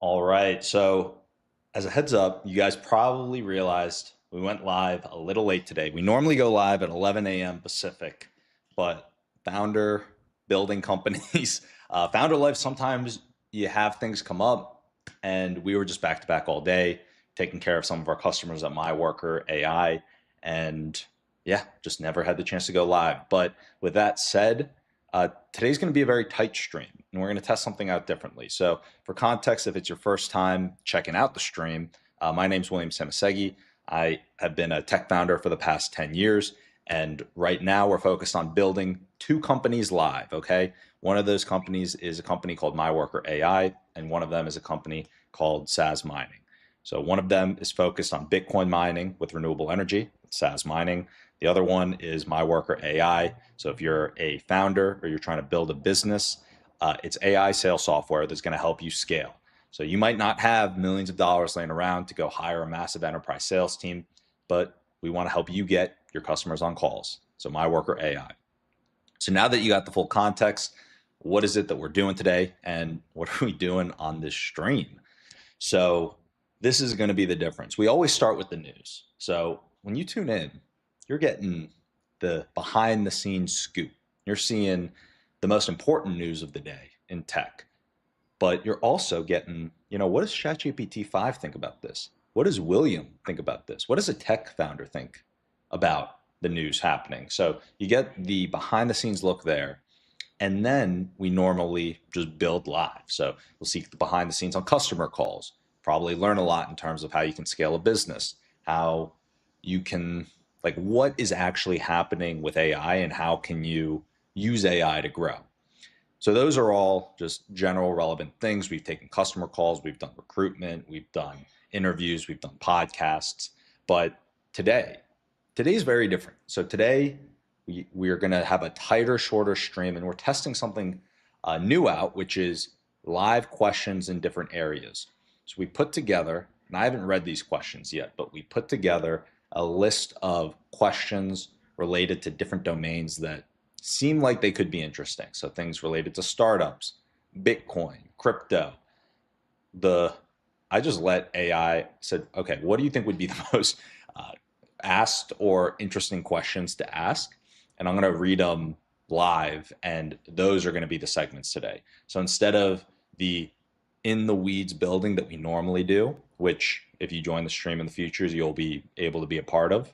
All right. So, as a heads up, you guys probably realized we went live a little late today. We normally go live at 11 a.m. Pacific, but founder building companies, founder life, sometimes you have things come up, and we were just back to back all day, taking care of some of our customers at My Worker AI, and yeah, just never had the chance to go live. But with that said, today's going to be a very tight stream, and we're going to test something out differently. So, for context, if it's your first time checking out the stream, my name's William Samasegi. I have been a tech founder for the past 10 years, and right now we're focused on building two companies live, okay? One of those companies is a company called My Worker AI, and one of them is a company called SaaS Mining. So one of them is focused on Bitcoin mining with renewable energy, SaaS Mining. The other one is My Worker AI. So if you're a founder or you're trying to build a business, it's AI sales software that's going to help you scale. So you might not have millions of dollars laying around to go hire a massive enterprise sales team, but we want to help you get your customers on calls. So My Worker AI. So now that you got the full context, what is it that we're doing today and what are we doing on this stream? So this is going to be the difference. We always start with the news. So when you tune in, you're getting the behind the scenes scoop. You're seeing the most important news of the day in tech. But you're also getting, what does ChatGPT 5 think about this? What does William think about this? What does a tech founder think about the news happening? So you get the behind the scenes look there. And then we normally just build live. So we'll see the behind the scenes on customer calls, probably learn a lot in terms of how you can scale a business, how you can, like, what is actually happening with AI and how can you use AI to grow. So those are all just general relevant things. We've taken customer calls, we've done recruitment, we've done interviews, we've done podcasts. But today's very different. So today we are going to have a tighter, shorter stream, and we're testing something new out, which is live questions in different areas. So we put together, and I haven't read these questions yet, but we put together a list of questions related to different domains that seem like they could be interesting. So things related to startups, Bitcoin, crypto. I just let AI said, okay, what do you think would be the most asked or interesting questions to ask? And I'm going to read them live, and those are going to be the segments today. So instead of the in the weeds building that we normally do, which if you join the stream in the futures, you'll be able to be a part of.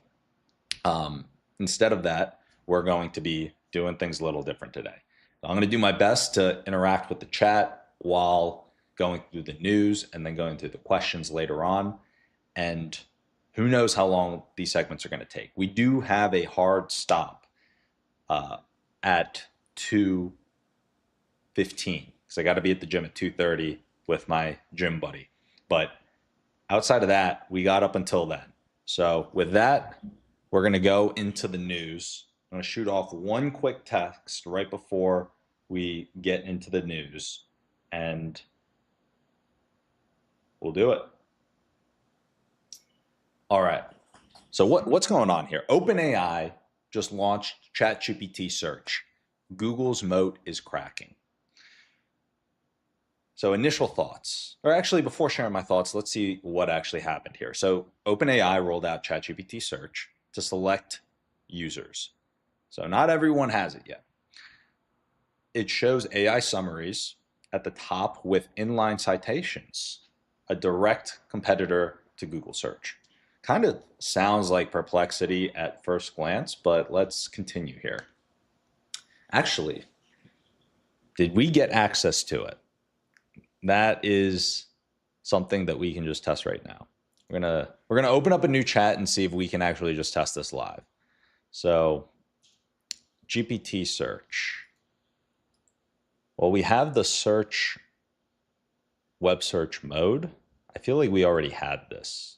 Instead of that, we're going to be doing things a little different today. So I'm going to do my best to interact with the chat while going through the news and then going through the questions later on. And who knows how long these segments are going to take. We do have a hard stop at 2:15 because I got to be at the gym at 2:30 with my gym buddy. But outside of that, we got up until then. So with that, we're going to go into the news. I'm going to shoot off one quick text right before we get into the news, and we'll do it. All right. So what's going on here? OpenAI just launched ChatGPT Search. Google's moat is cracking. So initial thoughts, or actually before sharing my thoughts, let's see what actually happened here. So OpenAI rolled out ChatGPT Search to select users. So not everyone has it yet. It shows AI summaries at the top with inline citations, a direct competitor to Google search. Kind of sounds like Perplexity at first glance, but let's continue here. Actually, did we get access to it? That is something that we can just test right now. We're gonna open up a new chat and see if we can actually just test this live. So GPT search. Well, we have the search web search mode. I feel like we already had this.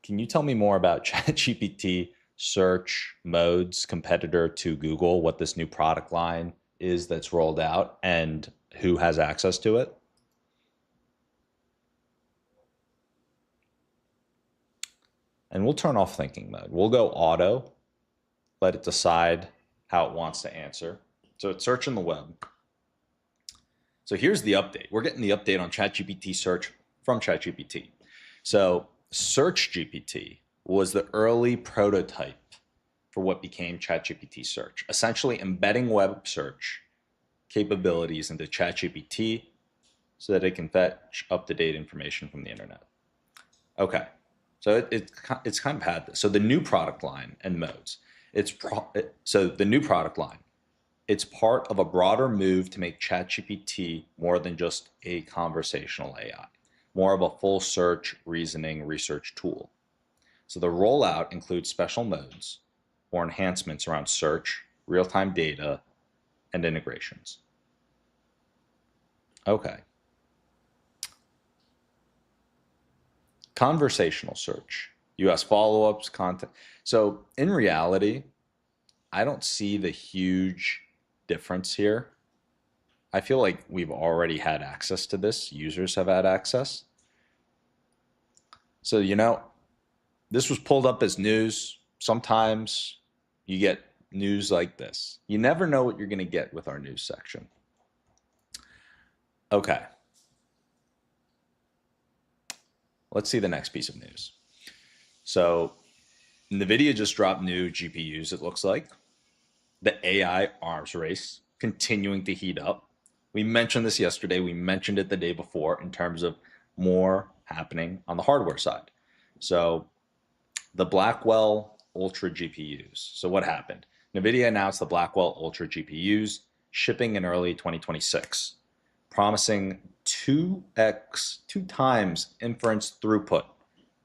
Can you tell me more about ChatGPT search modes competitor to Google, what this new product line is that's rolled out and who has access to it? And we'll turn off thinking mode. We'll go auto, let it decide how it wants to answer. So it's searching the web. So here's the update. We're getting the update on ChatGPT Search from ChatGPT. So Search GPT was the early prototype for what became ChatGPT Search, essentially embedding web search capabilities into ChatGPT so that it can fetch up-to-date information from the internet. Okay, so it's kind of had this. So the new product line and modes. So the new product line. It's part of a broader move to make ChatGPT more than just a conversational AI, more of a full search, reasoning, research tool. So the rollout includes special modes or enhancements around search, real-time data, and integrations. Okay. Conversational search. You ask follow-ups, content. So in reality, I don't see the huge difference here. I feel like we've already had access to this. Users have had access. So, this was pulled up as news. Sometimes you get news like this. You never know what you're going to get with our news section. Okay. Let's see the next piece of news. So Nvidia just dropped new GPUs, it looks like. The AI arms race continuing to heat up. We mentioned this yesterday. We mentioned it the day before in terms of more happening on the hardware side. So the Blackwell Ultra GPUs. So what happened? Nvidia announced the Blackwell Ultra GPUs shipping in early 2026, promising 2 times inference throughput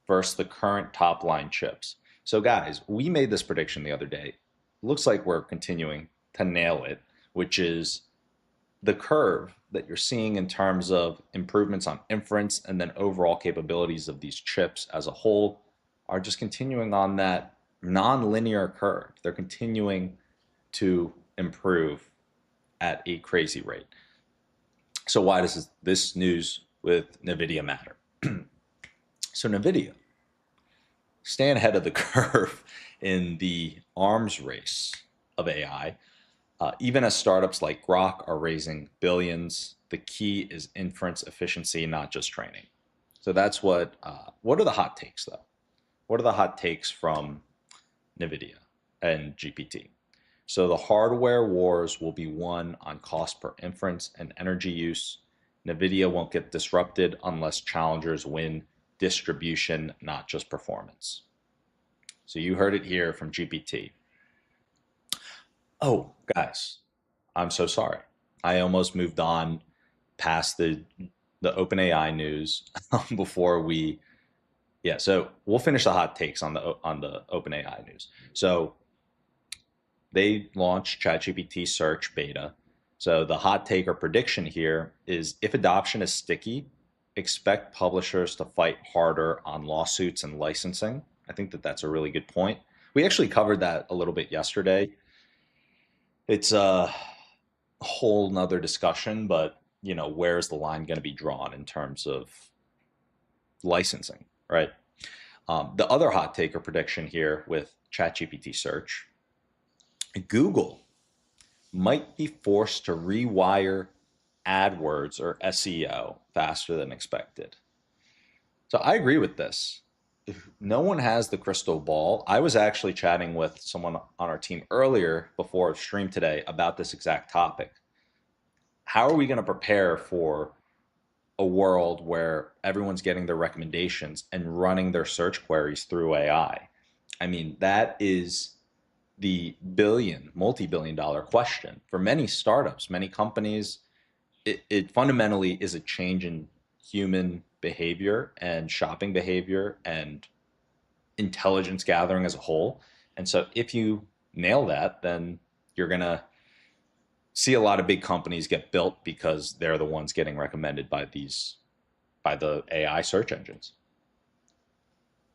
versus the current top line chips. So guys, we made this prediction the other day. Looks like we're continuing to nail it, which is the curve that you're seeing in terms of improvements on inference and then overall capabilities of these chips as a whole are just continuing on that non-linear curve. They're continuing to improve at a crazy rate. So why does this news with Nvidia matter? So Nvidia, staying ahead of the curve in the arms race of AI, even as startups like Grok are raising billions, the key is inference efficiency, not just training. So that's what are the hot takes though? What are the hot takes from Nvidia and GPT? So the hardware wars will be won on cost per inference and energy use. Nvidia won't get disrupted unless challengers win distribution, not just performance. So you heard it here from GPT. Oh, guys, I'm so sorry. I almost moved on past the OpenAI news before we. Yeah, so we'll finish the hot takes on the OpenAI news. So they launched ChatGPT Search beta. So the hot take or prediction here is if adoption is sticky, expect publishers to fight harder on lawsuits and licensing. I think that that's a really good point. We actually covered that a little bit yesterday. It's a whole nother discussion, but where's the line going to be drawn in terms of licensing, right? The other hot take or prediction here with ChatGPT Search, Google might be forced to rewire AdWords or SEO faster than expected. So I agree with this. No one has the crystal ball. I was actually chatting with someone on our team earlier before stream today about this exact topic. How are we going to prepare for a world where everyone's getting their recommendations and running their search queries through AI? I mean, that is the multi-billion dollar question for many startups, many companies. It fundamentally is a change in human behavior and shopping behavior and intelligence gathering as a whole. And so if you nail that, then you're going to see a lot of big companies get built because they're the ones getting recommended by the AI search engines.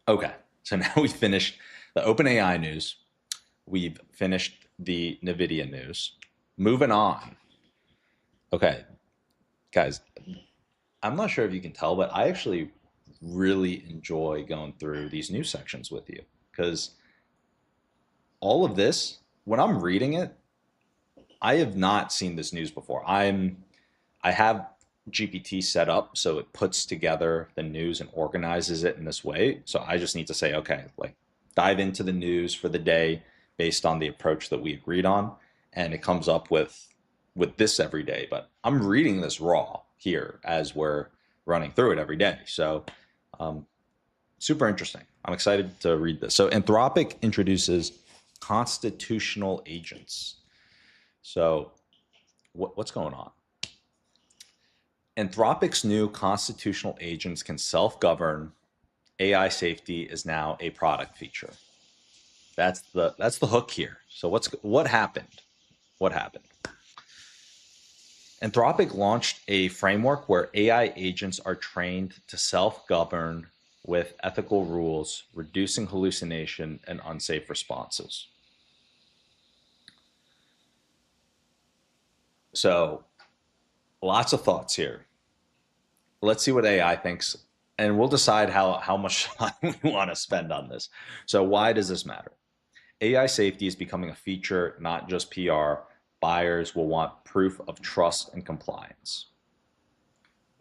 Okay, so now we finished the OpenAI news. We've finished the Nvidia news. Moving on. Okay, guys, I'm not sure if you can tell, but I actually really enjoy going through these news sections with you because all of this, when I'm reading it, I have not seen this news before. I have GPT set up so it puts together the news and organizes it in this way. So I just need to say, okay, like dive into the news for the day based on the approach that we agreed on, and it comes up with this every day. But I'm reading this raw here as we're running through it every day. So super interesting. I'm excited to read this. So Anthropic introduces constitutional agents. So what's going on? Anthropic's new constitutional agents can self-govern. AI safety is now a product feature. That's the hook here. So what happened? What happened? Anthropic launched a framework where AI agents are trained to self-govern with ethical rules, reducing hallucination and unsafe responses. So lots of thoughts here. Let's see what AI thinks, and we'll decide how much time we want to spend on this. So why does this matter? AI safety is becoming a feature, not just PR. Buyers will want proof of trust and compliance.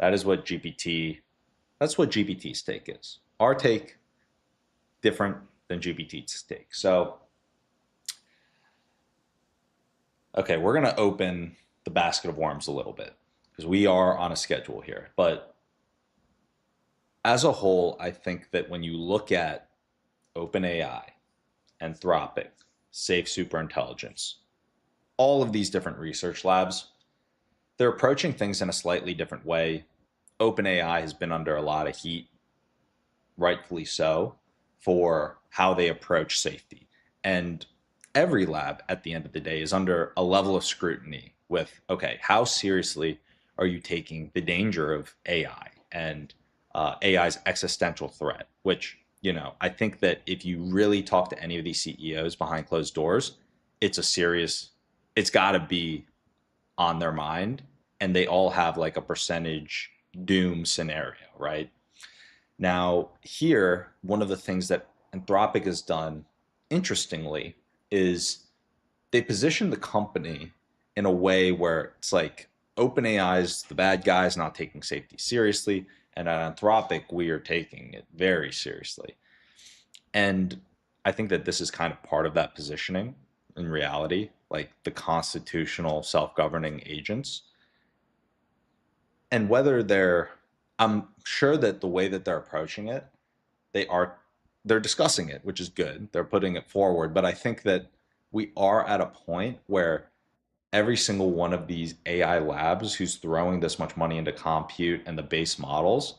That's what GPT's take is. Our take, different than GPT's take. So, okay, we're going to open the basket of worms a little bit because we are on a schedule here. But as a whole, I think that when you look at OpenAI, Anthropic, Safe Superintelligence, all of these different research labs, they're approaching things in a slightly different way. OpenAI has been under a lot of heat, rightfully so, for how they approach safety. And every lab at the end of the day is under a level of scrutiny with, okay, how seriously are you taking the danger of AI and AI's existential threat, which, I think that if you really talk to any of these CEOs behind closed doors, it's got to be on their mind, and they all have like a percentage doom scenario, right? Now, here, one of the things that Anthropic has done, interestingly, is they position the company in a way where it's like OpenAI is the bad guys not taking safety seriously, and at Anthropic, we are taking it very seriously. And I think that this is kind of part of that positioning in reality, like the constitutional self-governing agents. And I'm sure that the way that they're approaching it, they're discussing it, which is good. They're putting it forward. But I think that we are at a point where every single one of these AI labs who's throwing this much money into compute and the base models,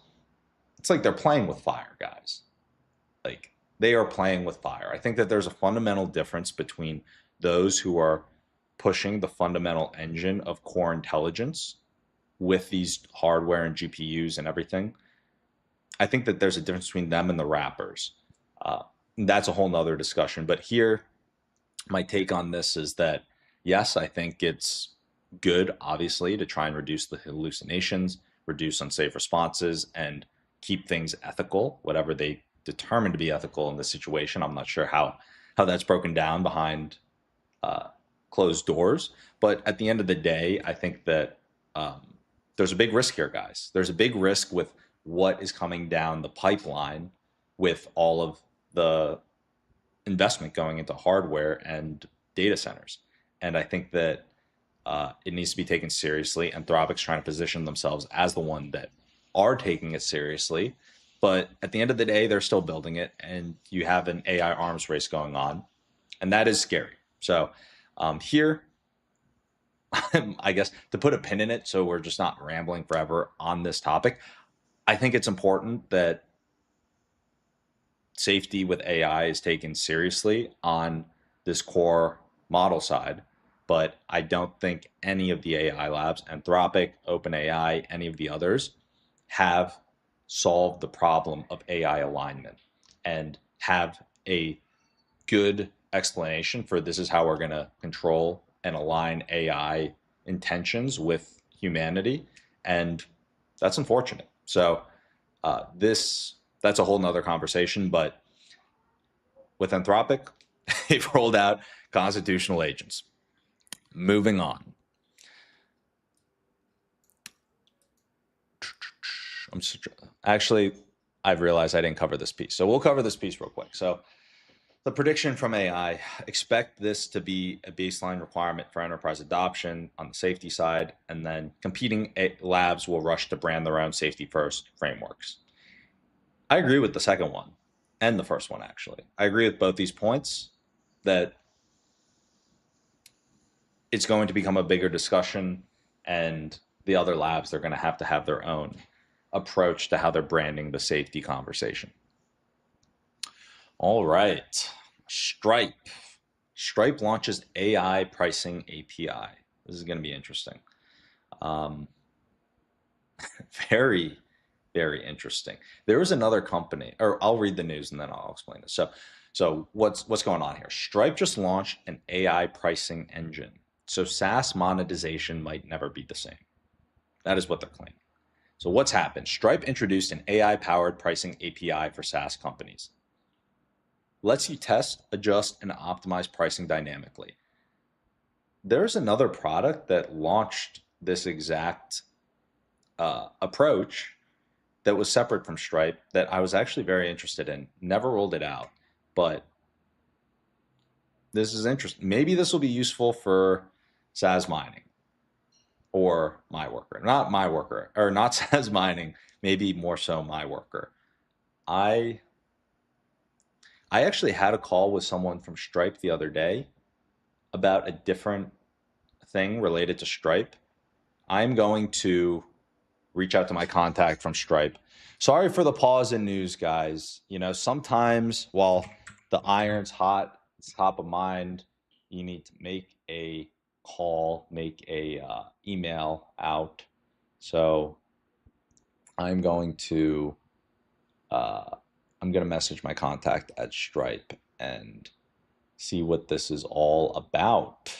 it's like they're playing with fire, guys. Like they are playing with fire. I think that there's a fundamental difference between those who are pushing the fundamental engine of core intelligence with these hardware and GPUs and everything. I think that there's a difference between them and the wrappers. That's a whole nother discussion. But here, my take on this is that, yes, I think it's good, obviously, to try and reduce the hallucinations, reduce unsafe responses, and keep things ethical, whatever they determine to be ethical in this situation. I'm not sure how that's broken down behind closed doors. But at the end of the day, I think that there's a big risk here, guys. There's a big risk with what is coming down the pipeline with all of the investment going into hardware and data centers. And I think that it needs to be taken seriously. Anthropic's trying to position themselves as the one that are taking it seriously. But at the end of the day, they're still building it. And you have an AI arms race going on. And that is scary. So here, I guess to put a pin in it so we're just not rambling forever on this topic, I think it's important that safety with AI is taken seriously on this core model side. But I don't think any of the AI labs, Anthropic, OpenAI, any of the others, have solved the problem of AI alignment and have a good explanation for this is how we're going to control and align AI intentions with humanity. And that's unfortunate. So that's a whole nother conversation. But with Anthropic, they've rolled out constitutional agents. Moving on. Actually, I've realized I didn't cover this piece. So we'll cover this piece real quick. So the prediction from AI, expect this to be a baseline requirement for enterprise adoption on the safety side, and then competing labs will rush to brand their own safety first frameworks. I agree with the second one and the first one, actually. I agree with both these points that it's going to become a bigger discussion, and the other labs, they're going to have their own approach to how they're branding the safety conversation. All right. Stripe. Stripe launches AI pricing API. This is going to be interesting. Very, very interesting. There was another company, or I'll read the news and then I'll explain this. So what's going on here? Stripe just launched an AI pricing engine. So SaaS monetization might never be the same. That is what they're claiming. So what's happened? Stripe introduced an AI-powered pricing API for SaaS companies. Lets you test, adjust, and optimize pricing dynamically. There's another product that launched this exact approach that was separate from Stripe that I was actually very interested in. Never rolled it out, but this is interesting. Maybe this will be useful for SaaS mining or my worker. Not my worker, or not SaaS mining, maybe more so my worker. I actually had a call with someone from Stripe the other day about a different thing related to Stripe. I'm going to reach out to my contact from Stripe. Sorry for the pause in news, guys. You know, sometimes while the iron's hot, it's top of mind, you need to make a call, make a email out. So I'm going to message my contact at Stripe and see what this is all about.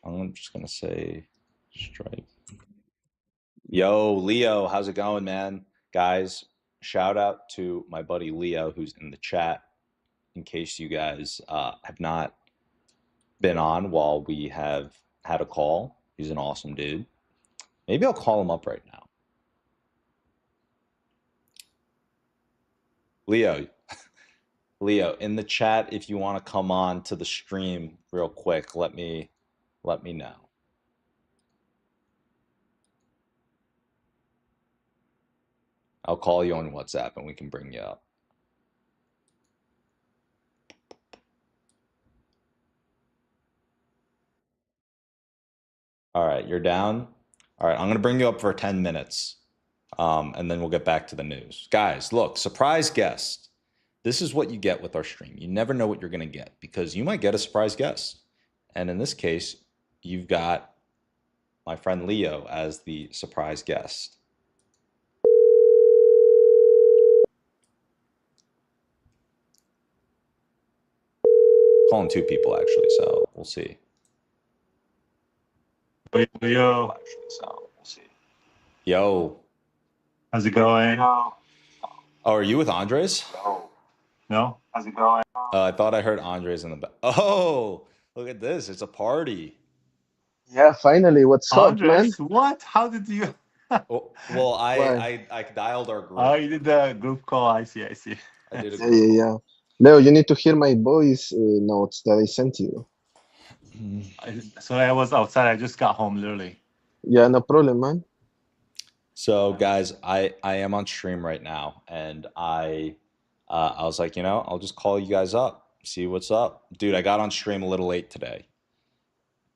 I'm just gonna say Stripe. Yo, Leo, how's it going, man? Guys, shout out to my buddy Leo, who's in the chat, in case you guys have not been on while we have had a call. He's an awesome dude. Maybe I'll call him up right now. Leo, in the chat, if you want to come on to the stream real quick, let me know. I'll call you on WhatsApp and we can bring you up. All right, you're down. All right, I'm going to bring you up for 10 minutes, and then we'll get back to the news. Guys, look, surprise guest. This is what you get with our stream. You never know what you're going to get because you might get a surprise guest. And in this case, you've got my friend Leo as the surprise guest. Calling two people, actually, so we'll see. Leo. So we'll see. Yo. How's it going? Oh, are you with Andres? No? How's it going? I thought I heard Andres in the back. Oh, look at this. It's a party. Yeah, finally. What's up, man? Andres, what? How did you? Well, I dialed our group. Oh, you did the group call. I see. I did a Yeah, group yeah, yeah. Leo, you need to hear my voice notes that I sent you. Sorry, I was outside. I just got home, literally. Yeah, no problem, man. So, guys, I am on stream right now, and I was like, you know, I'll just call you guys up, see what's up. Dude, I got on stream a little late today.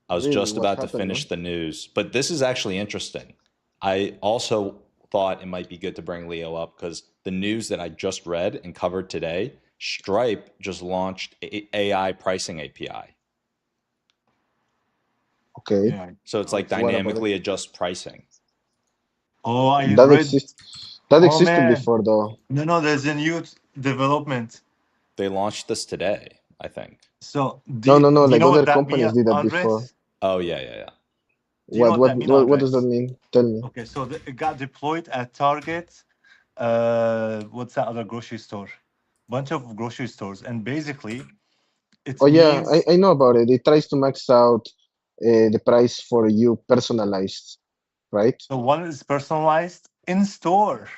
I was Really? just What about to happened, finish man? the news, but this is actually interesting. I also thought it might be good to bring Leo up because the news that I just read and covered today, Stripe just launched AI pricing API. Okay. Yeah. So it's like What about it? dynamically adjust pricing. Oh, I That read. That Oh, existed man. before, though. No, there's a new development. They launched this today, I think. So, No, you like know what other that companies means, did that Andres? before. Oh, yeah. Do you know what that means, What does that Andres? mean? Tell me. Okay, so it got deployed at Target. What's that other grocery store? Bunch of grocery stores, and basically, it Oh, yeah, means I know about it. It tries to max out the price for you personalized, right? so one is personalized. in store.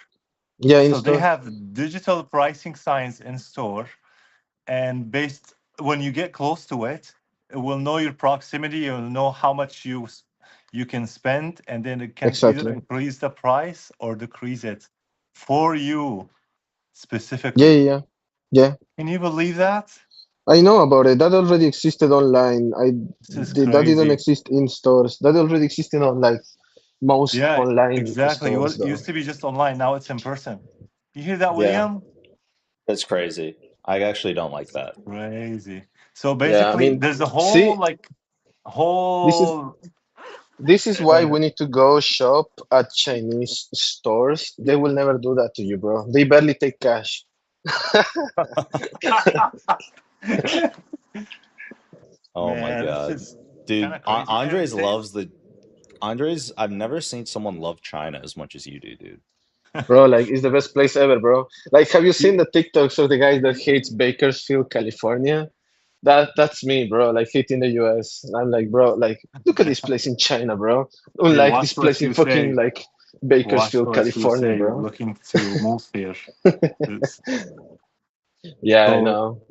Yeah, in So they store. have digital pricing signs in store, and based when you get close to it, it will know your proximity. It will know how much you can spend, and then it can either Exactly. increase the price or decrease it for you Yeah, specifically. yeah, yeah. Yeah. Can you believe that? I know about it. That already existed online. This is That didn't crazy. exist in stores. That already existed on like most Yeah, online exactly. stores, Well, it though. used to be just online. Now it's in person. You hear that, Yeah. William? That's crazy. I actually don't like that. Crazy. So Yeah. I basically, mean, there's a see, whole like this is whole. this is why Uh, we need to go shop at Chinese stores. They will never do that to you, bro. They barely take cash. Oh my man, this god. is kind Dude, of crazy. And Andres, I've never seen someone love China as much as you do, dude. Bro, like it's the best place ever, bro. Like, have you seen the TikToks of the guy that hates Bakersfield, California? That's me, bro. Like hating the US. I'm like, bro, like look at this place in China, bro. hey, Unlike this watch place what in you fucking say. like Watch Bakersfield, what you California, say. You're bro. looking to move here. It's- Yeah, I So know.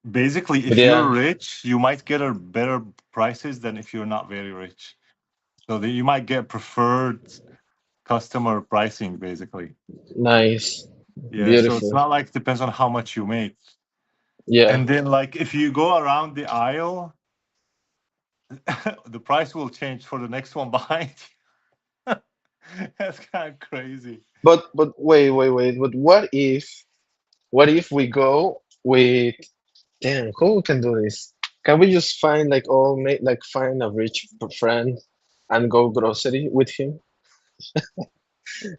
basically, But if you're yeah, rich, you might get a better prices than if you're not very rich. So that you might get preferred customer pricing, basically. nice. Yeah. So it's Beautiful. not like depends on how much you make. Yeah. And then like if you go around the aisle, the price will change for the next one behind you. That's kind of crazy. But wait. But what if we go with damn, who we can do this? Can we just find like find a rich friend and go grocery with him,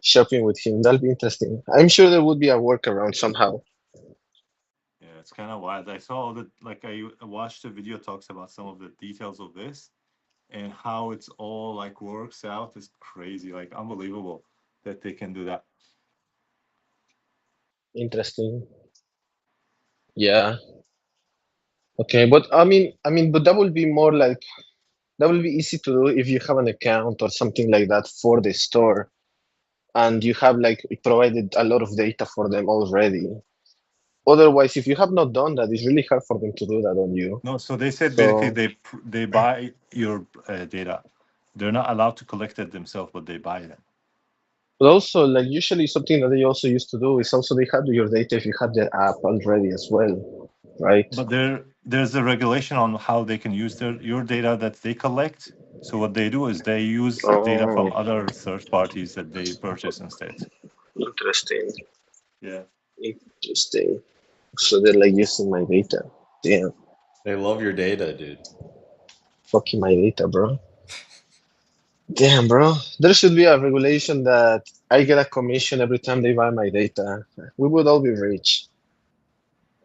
shopping with him? That'll be interesting. I'm sure there would be a workaround somehow. Yeah, it's kind of wild. I saw all the like I watched a video talks about some of the details of this and how it's all like works out is crazy, like unbelievable that they can do that. Interesting. Yeah. Okay, but but that will be more like that will be easy to do if you have an account or something like that for the store, and you have like provided a lot of data for them already. Otherwise, if you have not done that, it's really hard for them to do that on you. No, so they said basically So, they buy your data. They're not allowed to collect it themselves, but they buy them. but also like usually something that they also used to do is also they have your data if you have their app already as well, right? But there's a regulation on how they can use your data that they collect. So what they do is they use data from Oh, other third parties that they purchase instead. interesting. Yeah. Interesting. So they're like using my data. Damn, They love your data, dude. fucking my data, bro. Damn, bro. There should be a regulation that I get a commission every time they buy my data. We would all be rich.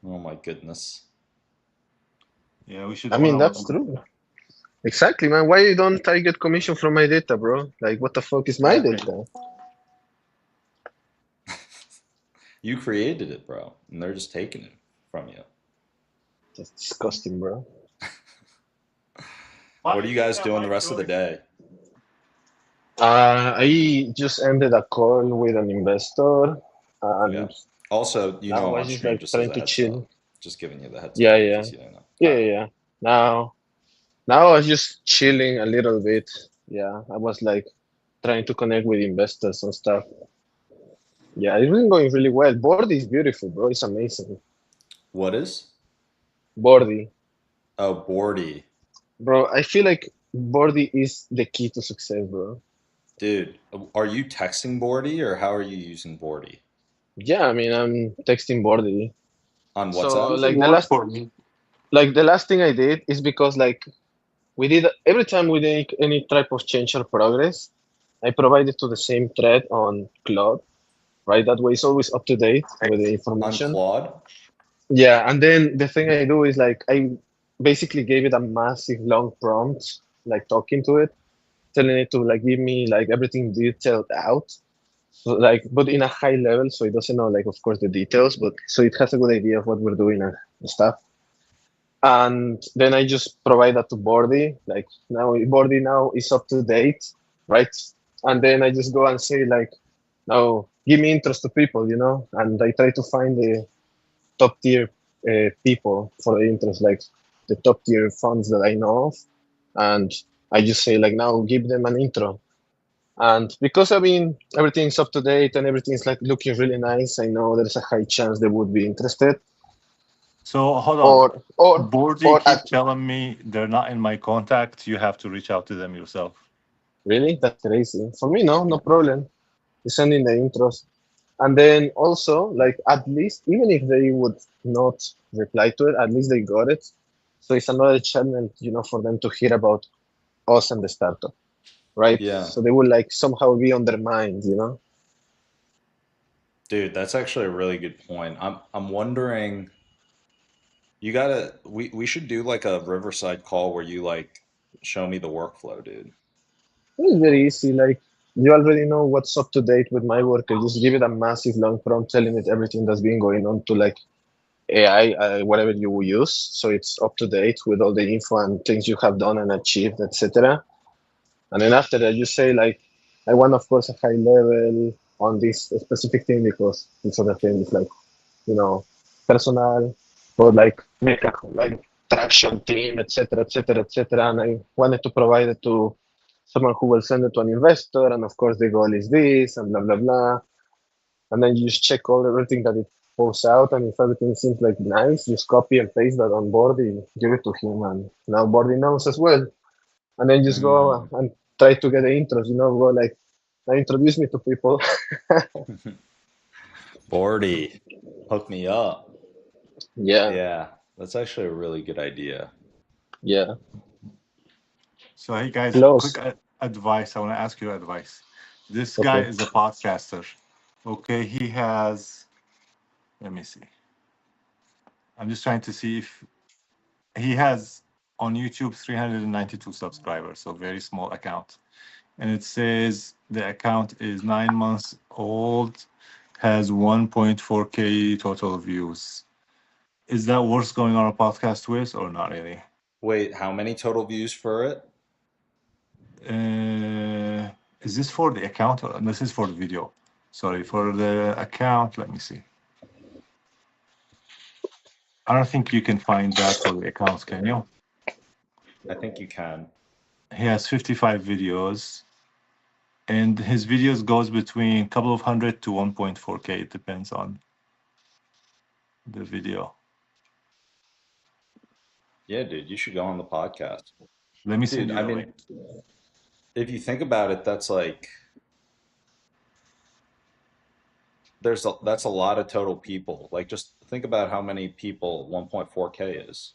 Oh my goodness. Yeah, we should I own mean, our that's own. true. Exactly, man. Why don't I get commission from my data, bro? Like, what the fuck is my Exactly. data? You created it, bro, and they're just taking it from you. That's disgusting, bro. What are you guys doing the rest of the day? I just ended a call with an investor, Yeah. and Also, you know now I'm I on just stream like just as trying a to heads up. chill. Just giving you the heads Yeah, up in yeah, case you don't know. yeah, All right. yeah. yeah. Now I was just chilling a little bit. Yeah, I was like trying to connect with investors and stuff. Yeah, it's been going really well. Bordy is beautiful, bro. It's amazing. What is? Bordy, Oh, Bordy. bro. I feel like Bordy is the key to success, bro. Dude, are you texting Bordy or how are you using Bordy? Yeah, I mean, I'm texting Bordy. On So WhatsApp? Doesn't work for me. like the last thing I did is because like we did every time we make any type of change or progress, I provide it to the same thread on Cloud, right? That way it's always up to date with the On information. Claude? Yeah, and then the thing I do is like I basically gave it a massive long prompt, like talking to it, telling it to like give me like everything detailed out. So like but in a high level so it doesn't know like of course the details, but so it has a good idea of what we're doing and stuff. And then I just provide that to Bordy. Like now Bordy now is up to date, right? and then I just go and say like, "No, give me interest to people," and I try to find the top tier people for the interest, like the top tier funds that I know of, and I just say like, "Now give them an intro." And because everything's up to date and everything's like looking really nice, I know there's a high chance they would be interested. So hold on. Or or Bordy or keep at telling me they're not in my contact. You have to reach out to them yourself. Really, that's crazy. For me, no problem. You send in the intros. And then also, like at least even if they would not reply to it, at least they got it. So it's another channel, for them to hear about us and the startup, right? Yeah. So they will like somehow be on their mind. Dude, that's actually a really good point. I'm wondering, we should do like a Riverside call where you like show me the workflow, dude. It's very easy. Like you already know what's up to date with my work. I just give it a massive long prompt telling it everything that's been going on to like AI, whatever you use, so it's up to date with all the info and things you have done and achieved, etc. And then after that, you say like, I want, of course, a high level on this specific thing because this other thing is like, personal or like make a like traction team, etc., etc., etc. And I wanted to provide it to someone who will send it to an investor, and of course the goal is this, and blah blah blah. And then you just check everything that it posts out, and if everything seems like nice, just copy and paste that on Bordy, give it to him, and now Bordy knows as well. And then just go Mm. and try to get the intros, go like, now introduce me to people. Bordy, hook me up. Yeah, Yeah, that's actually a really good idea. yeah. So hey guys, quick Plus, advice. I want to ask you advice. This guy okay. is a podcaster. Okay, he has. Let me see. I'm just trying to see if he has on YouTube 392 subscribers, so very small account. And it says the account is 9 months old, has 1.4K total views. Is that worth going on a podcast with or not really? Wait, how many total views for it? Is this for the account or this is for the video? Sorry, for the account, let me see. I don't think you can find that for the accounts, can you? I think you can. He has 55 videos, and his videos goes between a couple of hundred to 1.4K. It depends on the video. Yeah, dude, you should go on the podcast. Let me send Dude, you I the mean, link. if you think about it, that's a lot of total people. Like just think about how many people 1.4K is.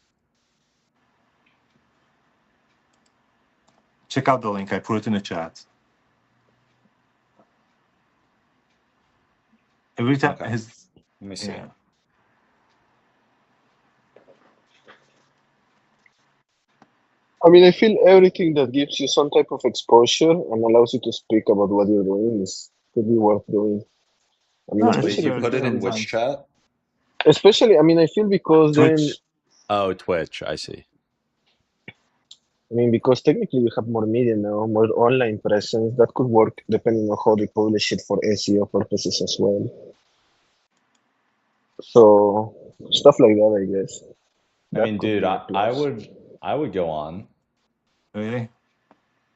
Check out the link. I put it in the chat. Every time Okay, his let me see. yeah. I feel everything that gives you some type of exposure and allows you to speak about what you're doing could be worth doing. Not Wait, you Especially, put it necessarily in which sometimes. chat? I feel because then, Twitch. Oh, Twitch. I see. because technically you have more media now, more online presence that could work depending on how they publish it for SEO purposes as well. So stuff like that, I guess. I That mean, could dude, be a I plus. would go on. Really?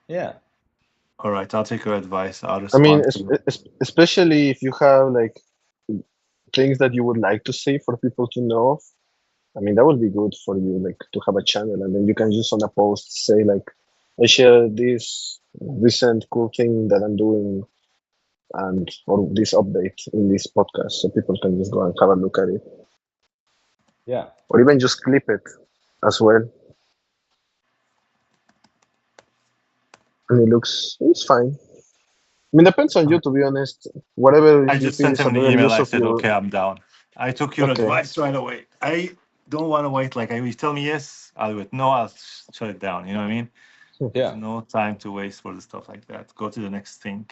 Yeah. All right, I'll take your advice. I'll respond to you. Especially if you have like things that you would like to say for people to know. That would be good for you, like to have a channel, and then you can just on a post say like, I share this recent cool thing that I'm doing, and or this update in this podcast, so people can just go and have a look at it, Yeah. or even just clip it as well. And it's fine. Depends on you, to be honest. Whatever I you just feel sent is him a an better email. use I of said, your. okay, I'm down. I took your Okay. advice right away. I don't want to wait. Like, you tell me yes, I'll do it. No, I'll shut it down. You know what I mean? There's Yeah. no time to waste for the stuff like that. Go to the next thing.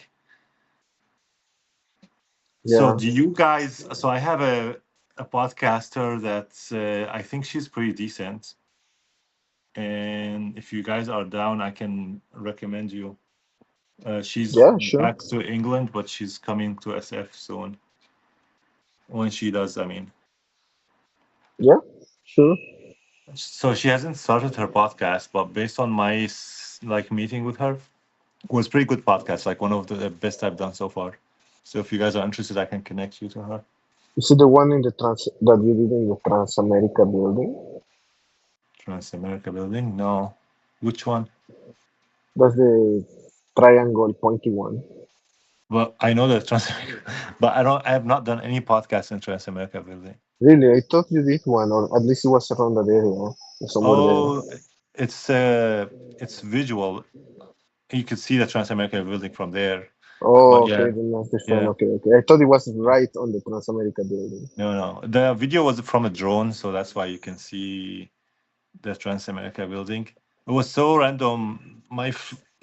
So, Yeah. do you guys? So, I have a podcaster that I think she's pretty decent. And if you guys are down, I can recommend you. She's Yeah, sure. back to England, but she's coming to SF soon. When she does, I mean. Yeah, sure. So she hasn't started her podcast, but based on my like meeting with her, it was pretty good podcast, like one of the best I've done so far. So if you guys are interested, I can connect you to her. Is it the one in the trans that you did in the Transamerica building? Trans America Building? No. Which one? That's the triangle pointy one. Well, I know that Trans but I have not done any podcast in Trans America Building. Really, I thought you did one, or at least it was around that area, somewhere Oh, there. it's visual. You could see the Trans America Building from there. But Oh, okay, yeah, then that's different. yeah. Okay, okay. I thought it was right on the Transamerica building. No, no. The video was from a drone, so that's why you can see the Trans America Building. It was so random.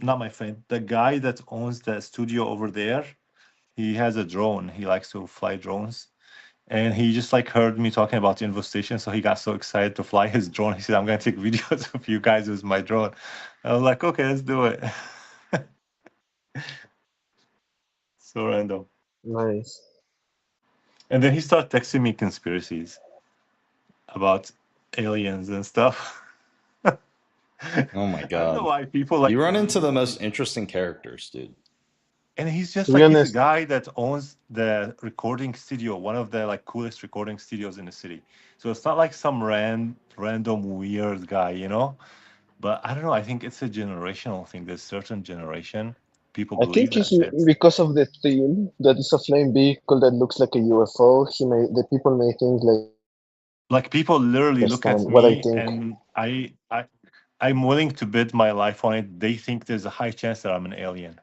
Not my friend, the guy that owns the studio over there, he has a drone. He likes to fly drones. And he just like heard me talking about infestation, so he got so excited to fly his drone. He said, "I'm gonna take videos of you guys with my drone." I was like, "Okay, let's do it." So random. Nice. And then he started texting me conspiracies about aliens and stuff. Oh my I don't know god. why people like You run into believe the in most this. interesting characters, dude. And he's To just be like he's a honest, guy that owns the recording studio, one of the like coolest recording studios in the city. So it's not like some random weird guy, you know? But I don't know. I think it's a generational thing. There's certain generation people I believe think it's that shit. because of the theme that is a flying vehicle that looks like a UFO. The people may think like Like people literally look understand at what I me, think. and I'm willing to bet my life on it. They think there's a high chance that I'm an alien.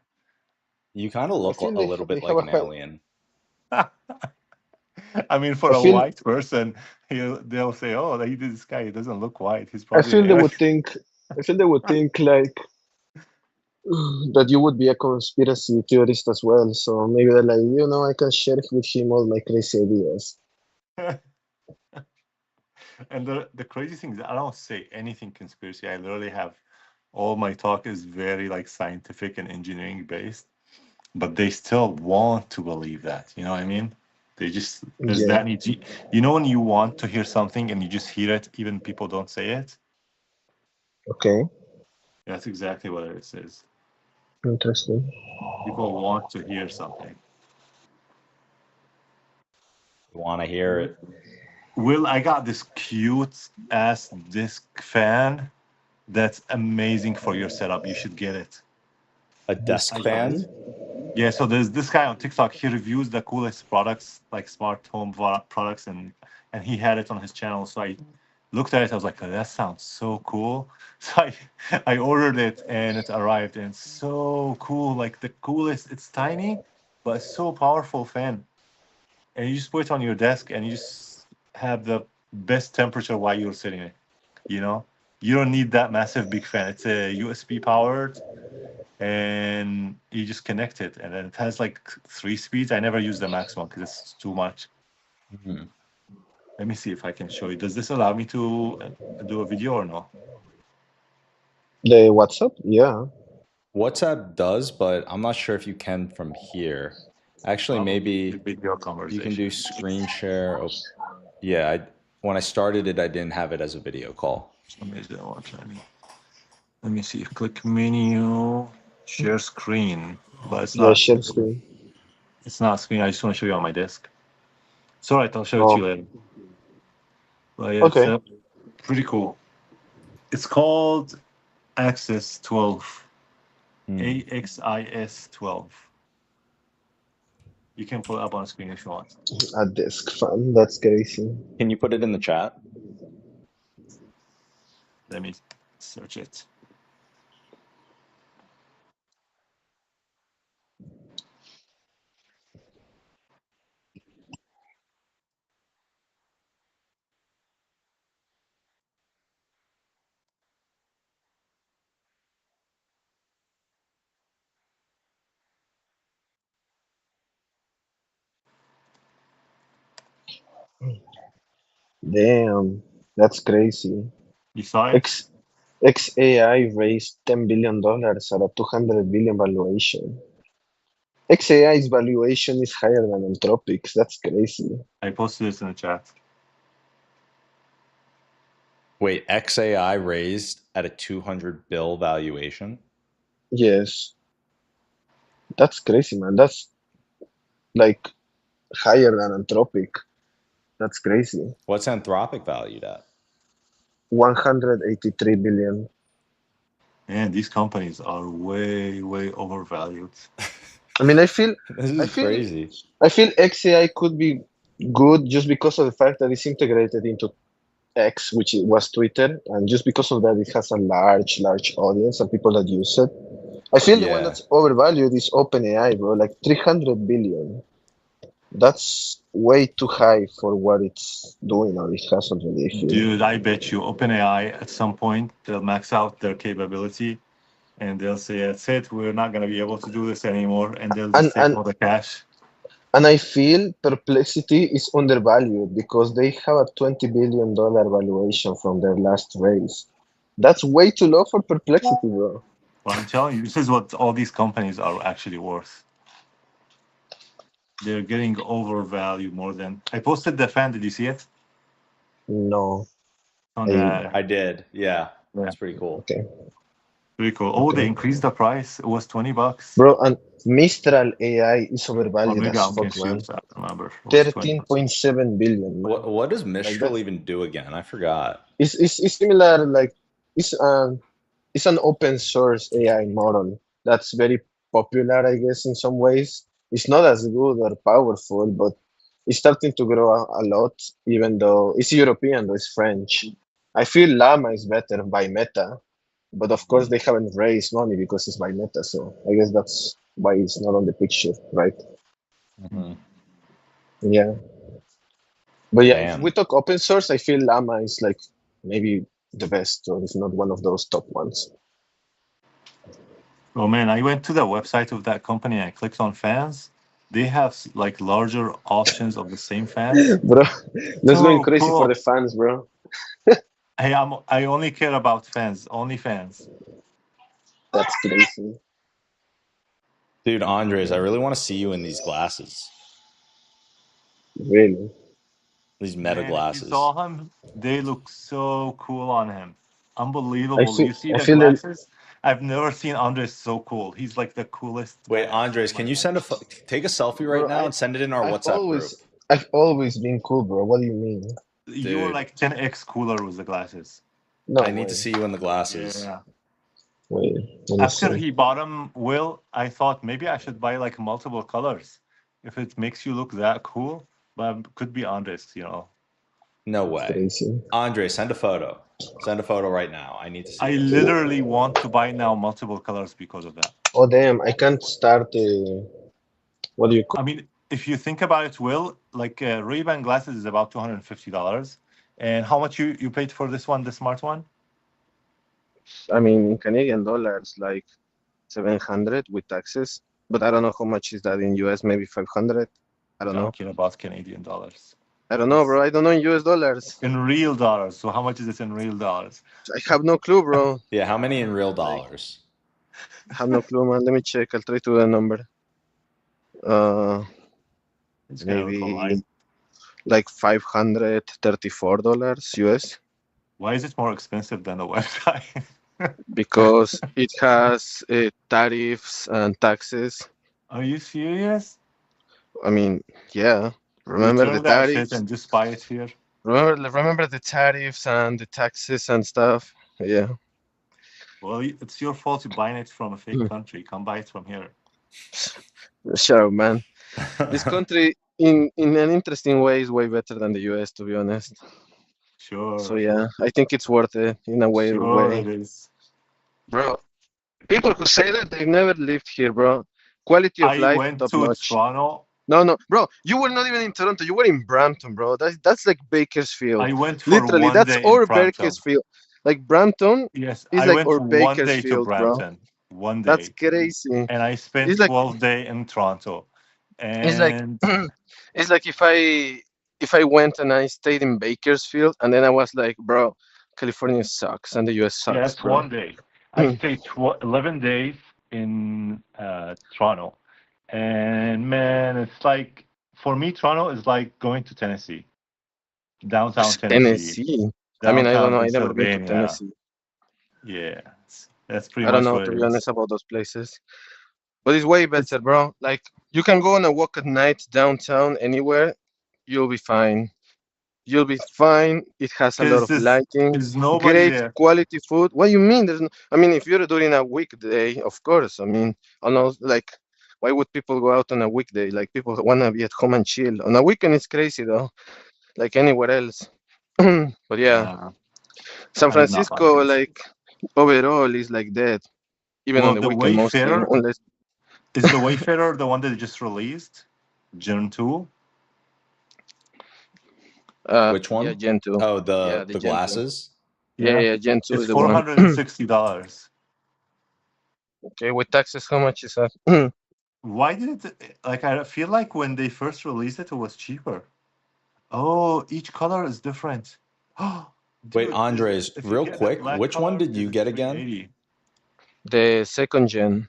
You kind of I look feel a little they bit have like a an high. alien. I mean, for I a feel white person, they'll say, "Oh, he this guy. He doesn't look white. He's I probably an feel they alien." would think. I feel they would think like that you would be a conspiracy theorist as well. So maybe they're like, I can share with him all my crazy ideas. And the crazy thing is, I don't say anything conspiracy. I literally have all my talk is very like scientific and engineering based, but they still want to believe that. You know what I mean? They just there's Yeah. that need. You know when you want to hear something and you just hear it, even people don't say it. Okay. That's exactly what it is. Interesting. People want to hear something. You want to hear it. Will, I got this cute ass disc fan that's amazing for your setup. You should get it. A This desk fan? Okay. Yeah, so there's this guy on TikTok. He reviews the coolest products, like smart home products, and he had it on his channel. So I looked at it. I was like, "Oh, that sounds so cool." So I ordered it, and it arrived, and it's so cool. Like the coolest. It's tiny, but it's so powerful fan. And you just put it on your desk, and you just have the best temperature while you're sitting it. You know, you don't need that massive big fan. It's a USB powered, and you just connect it, and then it has like 3 speeds. I never use the maximum because it's too much. Mhm. Let me see if I can show you. Does this allow me to do a video or no? The WhatsApp? Yeah. WhatsApp does, but I'm not sure if you can from here. Actually, Probably the maybe video you can do conversation. screen share. Oh, yeah, when I started it, I didn't have it as a video call. Amazing. Let me see. Click menu, share screen, but it's Yeah, not. share screen. It's not a screen. I just want to show you on my desk. It's all right. I'll show it to you Oh, later. But yeah, it's okay. pretty cool. It's called Axis 12. Hmm. AXIS 12. You can pull it up on the screen if you want. A desk fan. That's crazy. Can you put it in the chat? Let me search it. Damn. That's crazy. You saw it? X XAI raised $10 billion at a 200 billion valuation. XAI's valuation is higher than Anthropic's. That's crazy. I posted this in the chat. Wait, XAI raised at a 200 bill valuation? Yes. That's crazy, man. That's like higher than Anthropic. That's crazy. What's Anthropic valued at? 183 billion. Man, these companies are way, way overvalued. I mean, I feel This is crazy. I feel XAI could be good just because of the fact that it's integrated into X, which was Twitter, and just because of that, it has a large audience and people that use it. I feel the one Yeah. that's overvalued is OpenAI, bro. Like 300 billion. That's way too high for what it's doing or it has already. I feel. Dude, I bet you OpenAI at some point they'll max out their capability and they'll say, that's it, we're not going to be able to do this anymore. And they'll just take all the cash. And I feel Perplexity is undervalued because they have a $20 billion valuation from their last raise. That's way too low for Perplexity, bro. Well, I'm telling you, this is what all these companies are actually worth. They're getting overvalued more than. I posted the fan. Did you see it? No. On the, I did. Yeah. Yeah. That's pretty cool. Okay. Pretty cool. Oh, Okay. they increased the price. It was $20. Bro, and Mistral AI is overvalued Maybe as I'm fuck, man. confused. I don't remember. It was 20 bucks. 13.7 billion, man. What does Mistral even do again? I forgot. It's similar, like it's an open source AI model that's very popular, I guess, in some ways. It's not as good or powerful, but it's starting to grow a lot, even though it's European, though it's French. I feel Llama is better by Meta, but of course they haven't raised money because it's by Meta, so I guess that's why it's not on the picture, right? Mm-hmm. Yeah. But yeah, if Damn. we talk open source, I feel Llama is like maybe the best, or if not one of those top ones. Oh man, I went to the website of that company and I clicked on fans. They have like larger options of the same fans. Bro, that's So going crazy cool. for the fans, bro. Hey, I only care about fans, only fans. That's crazy. Dude, Andres, I really want to see you in these glasses. Really? These meta Man, glasses. if you saw him, they look so cool on him. Unbelievable. feel- You see I the feel that- glasses? I've never seen Andres so cool. He's like the coolest. Wait, guy. Andres, can you take a selfie right Bro, now and send it in our WhatsApp group? I've always been cool, bro. What do you mean? You were Dude. like 10x cooler with the glasses. No I need to see you in the glasses. Yeah. Wait, let me After see. he bought them, Will, I thought maybe I should buy like multiple colors if it makes you look that cool. But could be Andres, you know. No way. Crazy. Andre, send a photo. Send a photo right now. I need to see I this. literally want to buy now multiple colors because of that. Oh damn! I can't start. What do you call? I mean, if you think about it, Will, like Ray-Ban glasses is about $250. And how much you paid for this one, the smart one? I mean, in Canadian dollars, like 700 with taxes. But I don't know how much is that in US. Maybe 500. I don't know. Talking about Canadian dollars. I don't know, bro. I don't know in US dollars. In real dollars. So how much is it in real dollars? I have no clue, bro. Yeah, how many in real dollars? I have no clue, man. Let me check. I'll try to do a number. It's gonna look Maybe online. like $534 US. Why is it more expensive than the website? Because it has tariffs and taxes. Are you serious? I mean, yeah. Remember Return the that shit tariffs. and just buy it here. Remember the tariffs and the taxes and stuff. Yeah. Well, it's your fault you're buying it from a fake country. Come buy it from here. Shut up, man. This country, in an interesting way, is way better than the US, to be honest. Sure. So yeah, I think it's worth it in a way. Sure it is. Bro, people who say that they've never lived here, bro. Quality of I life, went top to notch. Toronto. No, bro. You were not even in Toronto. You were in Brampton, bro. That's like Bakersfield. I went for Literally, one that's day our in Brampton. Bakersfield. Like Brampton Yes, is I like went our one day to Bakersfield, bro. Brampton. One day. That's crazy. And I spent It's like 12 days in Toronto. it's like And it's like if I went and I stayed in Bakersfield and then I was like, bro, California sucks and the US sucks, Yeah, it's bro. 1 day. I stayed 11 days in Toronto, and man, it's like for me, Toronto is like going to Tennessee, downtown Tennessee, Tennessee. I mean, I don't downtown know. I never been to Pennsylvania. Tennessee. Yeah, that's pretty I don't much know, what to it be is. honest, about those places. But it's way better, bro. Like, you can go on a walk at night downtown anywhere. You'll be fine. You'll be fine. It has a lot Because of lighting, there's nobody great there. quality food. What do you mean? There's no, I mean, if you're doing a weekday, of course. I mean, I know, like, why would people go out on a weekday? Like, people want to be at home and chill. On a weekend, it's crazy, though, like anywhere else. But yeah, Uh, San I did not like Francisco, it. like, overall, is like that, even on Well, the the weekend mostly, Wayfarer unless. is the Wayfarer the one that they just released, Gen 2? Which Yeah, one? Gen 2. Oh, Yeah, the the Gen 2. glasses. Yeah, Yeah, yeah, Gen 2 it's is the one. $460. Okay, with taxes, how much is that? Why did it like? I feel like when they first released it, it was cheaper. Oh, each color is different. Oh, Wait, dude, Andres, if you real get the quick, black which one color, did this you is get again? 380. The second gen,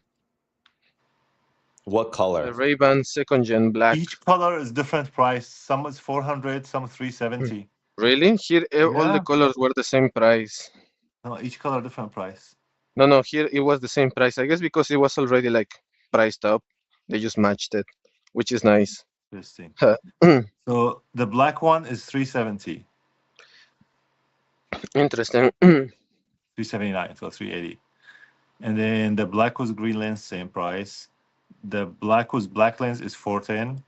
What the color? Ray-Ban second gen black. Each color is different price. Some is 400, some 370. Really? Here, all the Yeah. colors were the same price. No, each color different price. No, no, here it was the same price. I guess because it was already like priced up, they just matched it, which is nice. Interesting. So the black one is 370, Interesting. 379, so 380. And then the black was green lens, same price. The black was black lens is 410.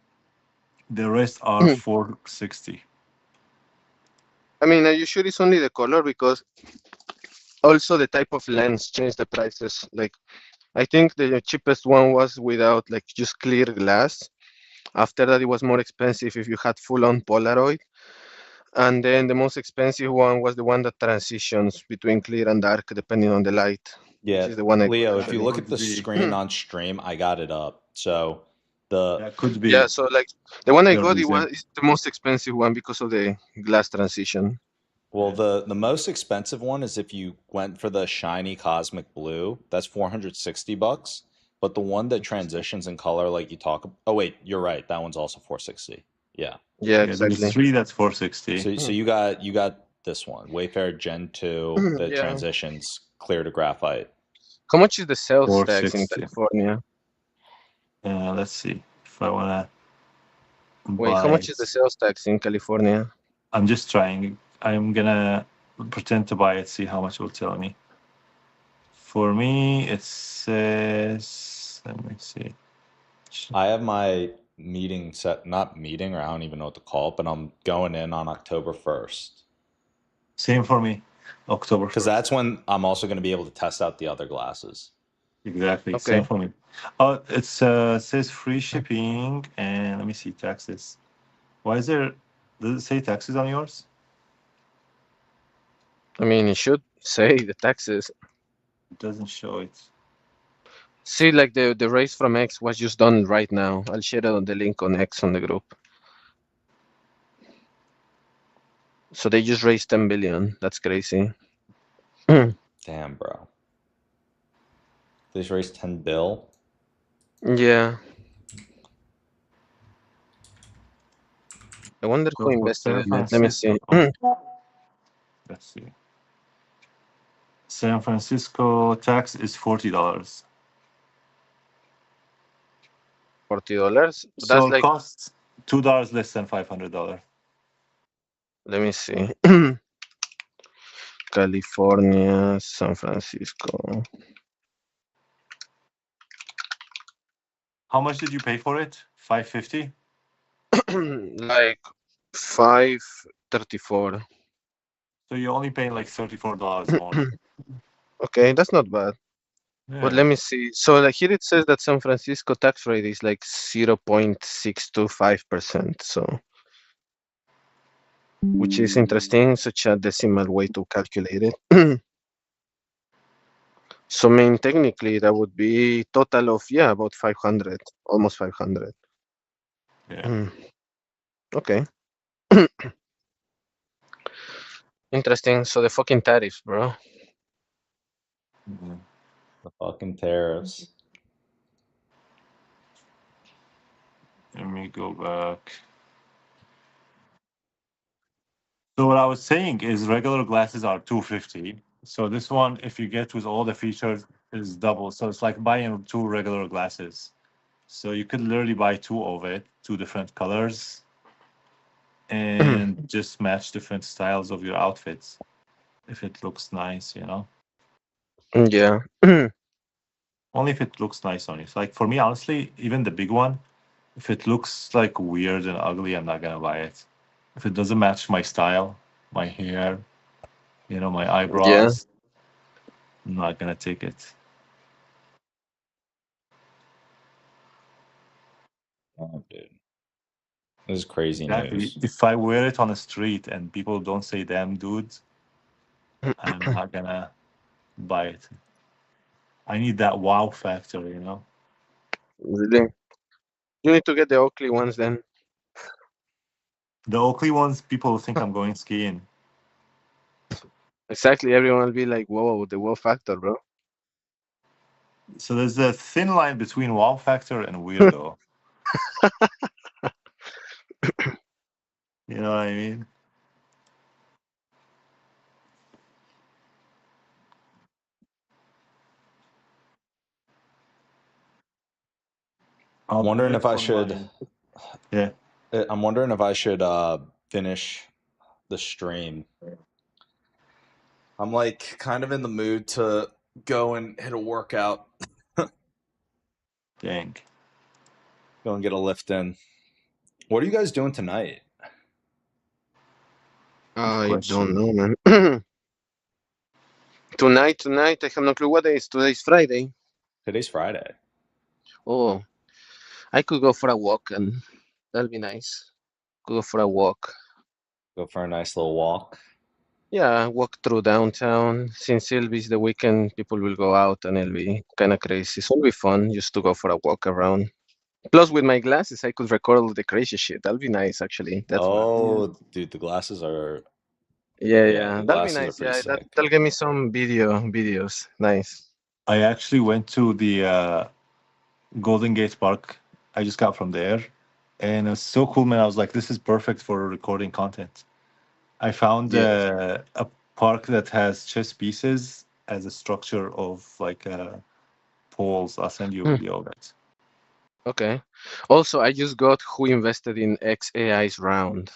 The rest are 460. I mean, are you sure it's only the color? Because also the type of lens changed the prices. Like, I think the cheapest one was without like just clear glass. After that, it was more expensive if you had full-on Polaroid. And then the most expensive one was the one that transitions between clear and dark depending on the light, which Yeah, is the one I got Leo, if you actually. look at Could the be. screen on stream, I got it up. So the That could Yeah, be so like the one I your got, it reason. was it's the most expensive one because of the glass transition. well, the most expensive one is if you went for the shiny cosmic blue, that's $460. But the one that transitions in color, like you talk. Oh wait, you're right. That one's also 460. Yeah. Yeah, Yeah, there's exactly. 3 that's 460. So you got this one, Wayfarer Gen 2 that Yeah. transitions clear to graphite. How much is the sales tax in 460. California? Let's see if I wanna Wait, how buy much is the it. sales tax in California? I'm just trying. I'm gonna pretend to buy it, see how much it will tell me. For me, it says, let me see. I have my meeting set, not meeting, or I don't even know what to call it, but I'm going in on October 1st. Same for me, October 1st. Because that's when I'm also going to be able to test out the other glasses. Exactly, Okay. same for me. Oh, it says free shipping, and let me see, taxes. Why is there, does it say taxes on yours? I mean, it should say the taxes. It doesn't show it. See, like the raise from X was just done right now. I'll share the link on X on the group. So they just raised 10 billion. That's crazy. Damn, bro. They just raised 10 bill. Yeah. I wonder So who for invested San in it. Let me see. Francisco, let's see. San Francisco tax is $40. $40. So That's it like, costs $2 less than $500. let me see. California, San Francisco. How much did you pay for it? $550? Like 534. So you're only paying like $34 more. Okay, that's not bad. But Yeah. let me see. So like here it says that San Francisco tax rate is like 0.625%. So, which is interesting, such a decimal way to calculate it. So I mean, technically that would be total of, yeah, about 500, almost 500. Yeah. Okay. Interesting. So the fucking tariffs, bro. Mhm. The fucking tariffs. Let me go back. So what I was saying is regular glasses are 250. So this one, if you get with all the features, is double. So it's like buying two regular glasses. So you could literally buy two of it, two different colors, and just match different styles of your outfits if it looks nice, you know. Yeah. Only if it looks nice on you. So like for me, honestly, even the big one, if it looks like weird and ugly, I'm not gonna buy it. If it doesn't match my style, my hair, you know, my Yeah. eyebrows, I'm not gonna take it. Oh, dude. This is crazy Exactly. news. If I wear it on the street and people don't say damn dude, I'm not gonna buy it. I need that wow factor, you know. Really? You need to get the Oakley ones then. The Oakley ones, people think I'm going skiing. Exactly. Everyone will be like, whoa, the wow factor, bro. So there's a thin line between wow factor and weirdo. You know what I mean? I'll pay Wondering it if I for should. my yeah. I'm wondering if I should finish the stream. I'm like kind of in the mood to go and hit a workout. Dang. Go and get a lift in. What are you guys doing tonight? Good I don't question. know, man. Tonight, I have no clue what day is. Today's Friday. Today's Friday. Oh, I could go for a walk and that'll be nice. Could go for a walk. Go for a nice little walk. Yeah, walk through downtown. Since it'll be the weekend, people will go out and it'll be kind of crazy. So it'll be fun just to go for a walk around. Plus, with my glasses, I could record all the crazy shit. That'll be nice, actually. That's fun. Yeah. Oh, dude, the glasses are. Yeah, Yeah, yeah, the that'll be glasses are nice. pretty Yeah, sick. that'll give me some videos. Nice. I actually went to the Golden Gate Park. I just got from there. And it was so cool, man. I was like, this is perfect for recording content. I found Yeah. a park that has chess pieces as a structure of like poles. I'll send you a Hmm, video of it. okay. Also, I just got who invested in XAI's round.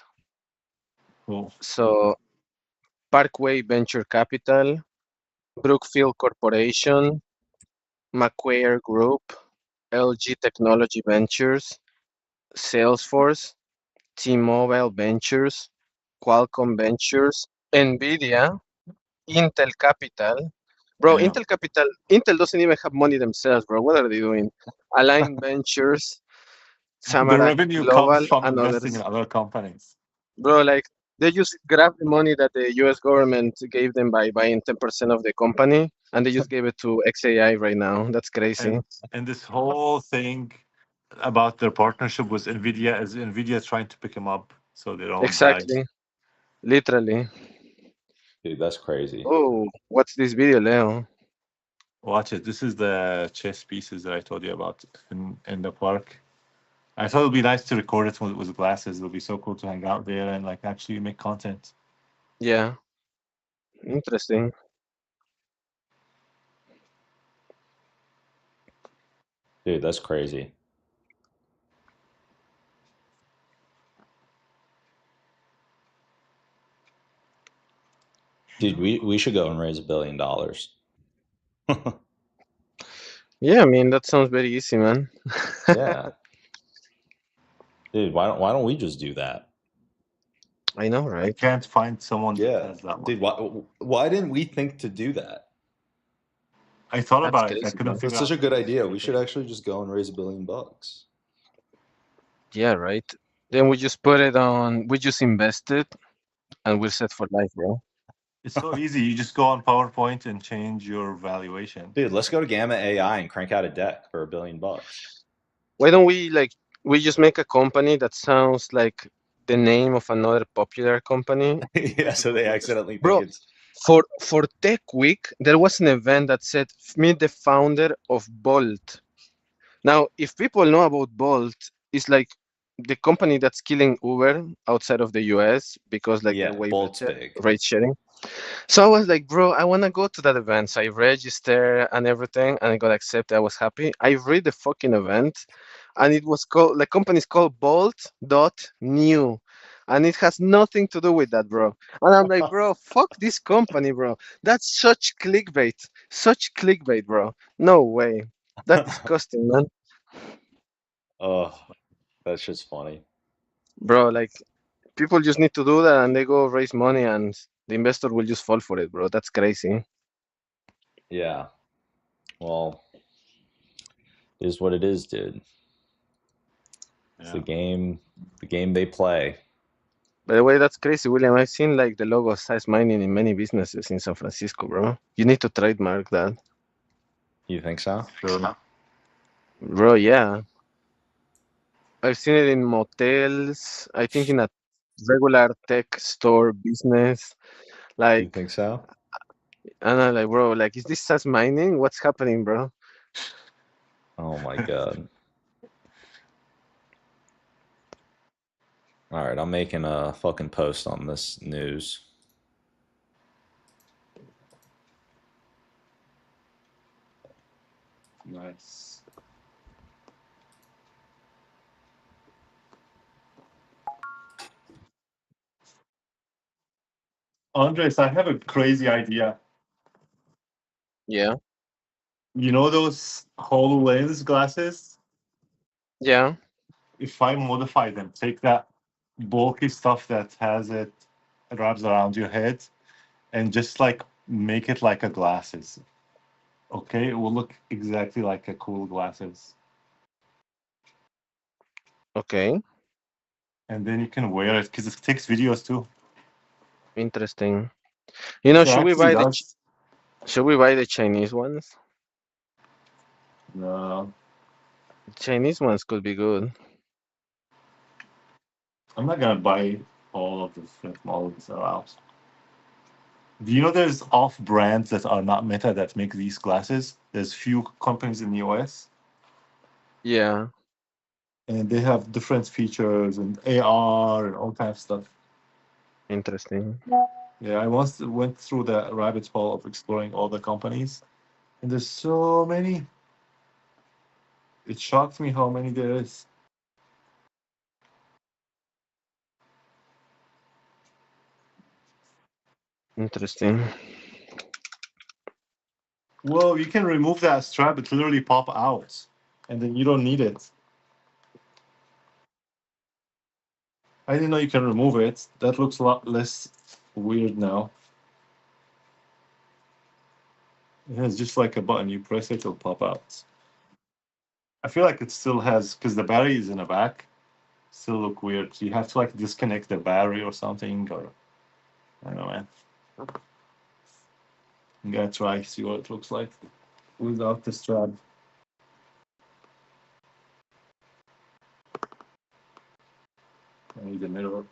Cool. So Parkway Venture Capital, Brookfield Corporation, Macquarie Group, LG Technology Ventures, Salesforce, T-Mobile Ventures, Qualcomm Ventures, Nvidia, Intel Capital. Bro, Damn. Intel Capital, Intel doesn't even have money themselves, bro. What are they doing? Align Ventures, The Samarak revenue comes Global, from and investing in others. other companies. Bro, like they just grabbed the money that the US government gave them by buying 10% of the company and they just gave it to XAI right now. That's crazy. And this whole thing about their partnership with Nvidia is Nvidia trying to pick him up so they don't die. Exactly. Literally. Dude, that's crazy. Oh, what's this video, Leo? Watch it. This is the chess pieces that I told you about in the park. I thought it'd be nice to record it with glasses. It'll be so cool to hang out there and like actually make content. Yeah. Interesting. Dude, that's crazy. Dude, we should go and raise $1 billion. Yeah, I mean that sounds very easy, man. Yeah. Dude, why don't we just do that? I know, I right? can't find someone that Yeah. has that Dude, money. why didn't we think to do that? I thought That's about it. I crazy, couldn't man. That's figure such out a the good best idea. way We to should do it. actually just go and raise $1 billion. Yeah, right. Then we just put it on. We just invest it, and we're set for life, bro. It's so easy. You just go on PowerPoint and change your valuation. Dude, let's go to Gamma AI and crank out a deck for $1 billion. Why don't we like we just make a company that sounds like the name of another popular company. Yeah, so they accidentally think Bro, it's for Tech Week, there was an event that said meet the founder of Bolt. Now, if people know about Bolt, it's like the company that's killing Uber outside of the US because like they're yeah, way Bolt's better big. rate sharing. So I was like, bro, I want to go to that event. So I registered and everything, and I got accepted. I was happy. I read the fucking event, and it was called, the company's called Bolt.new. And it has nothing to do with that, bro. And I'm like, bro, fuck this company, bro. That's such clickbait. Such clickbait, bro. No way. That's disgusting, man. Oh, that's just funny. Bro, like, people just need to do that and they go raise money and the investor will just fall for it, bro. That's crazy. Yeah. Well, it is what it is, dude. It's Yeah. the game they play. By the way, that's crazy, William. I've seen like the logo of size mining in many businesses in San Francisco, bro. You need to trademark that. You think so? Sure. Bro, yeah. I've seen it in motels, I think in a regular tech store business. You Like, think so? and I'm like, bro, like, is this size mining? What's happening, bro? Oh my god. All right, I'm making a fucking post on this news. Nice. Andres, I have a crazy idea. Yeah. You know those HoloLens glasses? Yeah. If I modify them, take that bulky stuff that has it wraps around your head and just like make it like a glasses. Okay, it will look exactly like a cool glasses. Okay. And then you can wear it because it takes videos too. Interesting. You know, It actually does. should we buy the Chinese ones? No, Chinese ones could be good. I'm not gonna buy all of the different models that are out. Do you know there's off brands that are not Meta that make these glasses? There's few companies in the US Yeah. and they have different features and AR and all kinds of stuff. Interesting. Yeah, I once went through the rabbit hole of exploring all the companies, and there's so many. It shocked me how many there is. Interesting. Well, you can remove that strap; it literally pop out, and then you don't need it. I didn't know you can remove it. That looks a lot less weird now. Yeah, it's just like a button. You press it, it'll pop out. I feel like it still has because the battery is in the back. Still look weird. So you have to like disconnect the battery or something, or I don't know, man. I'm gonna try see what it looks like without the strap. I need a mirror.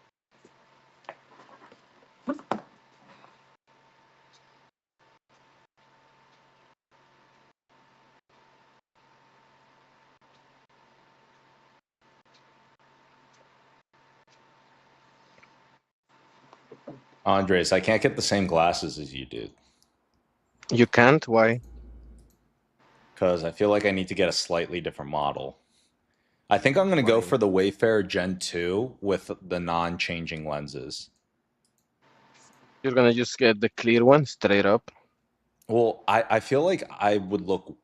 Andres, I can't get the same glasses as you did You can't? Why? because I feel like I need to get a slightly different model. I think I'm going to go Why? for the Wayfarer Gen 2 with the non-changing lenses. You're gonna just get the clear one straight up. Well, I feel like I would look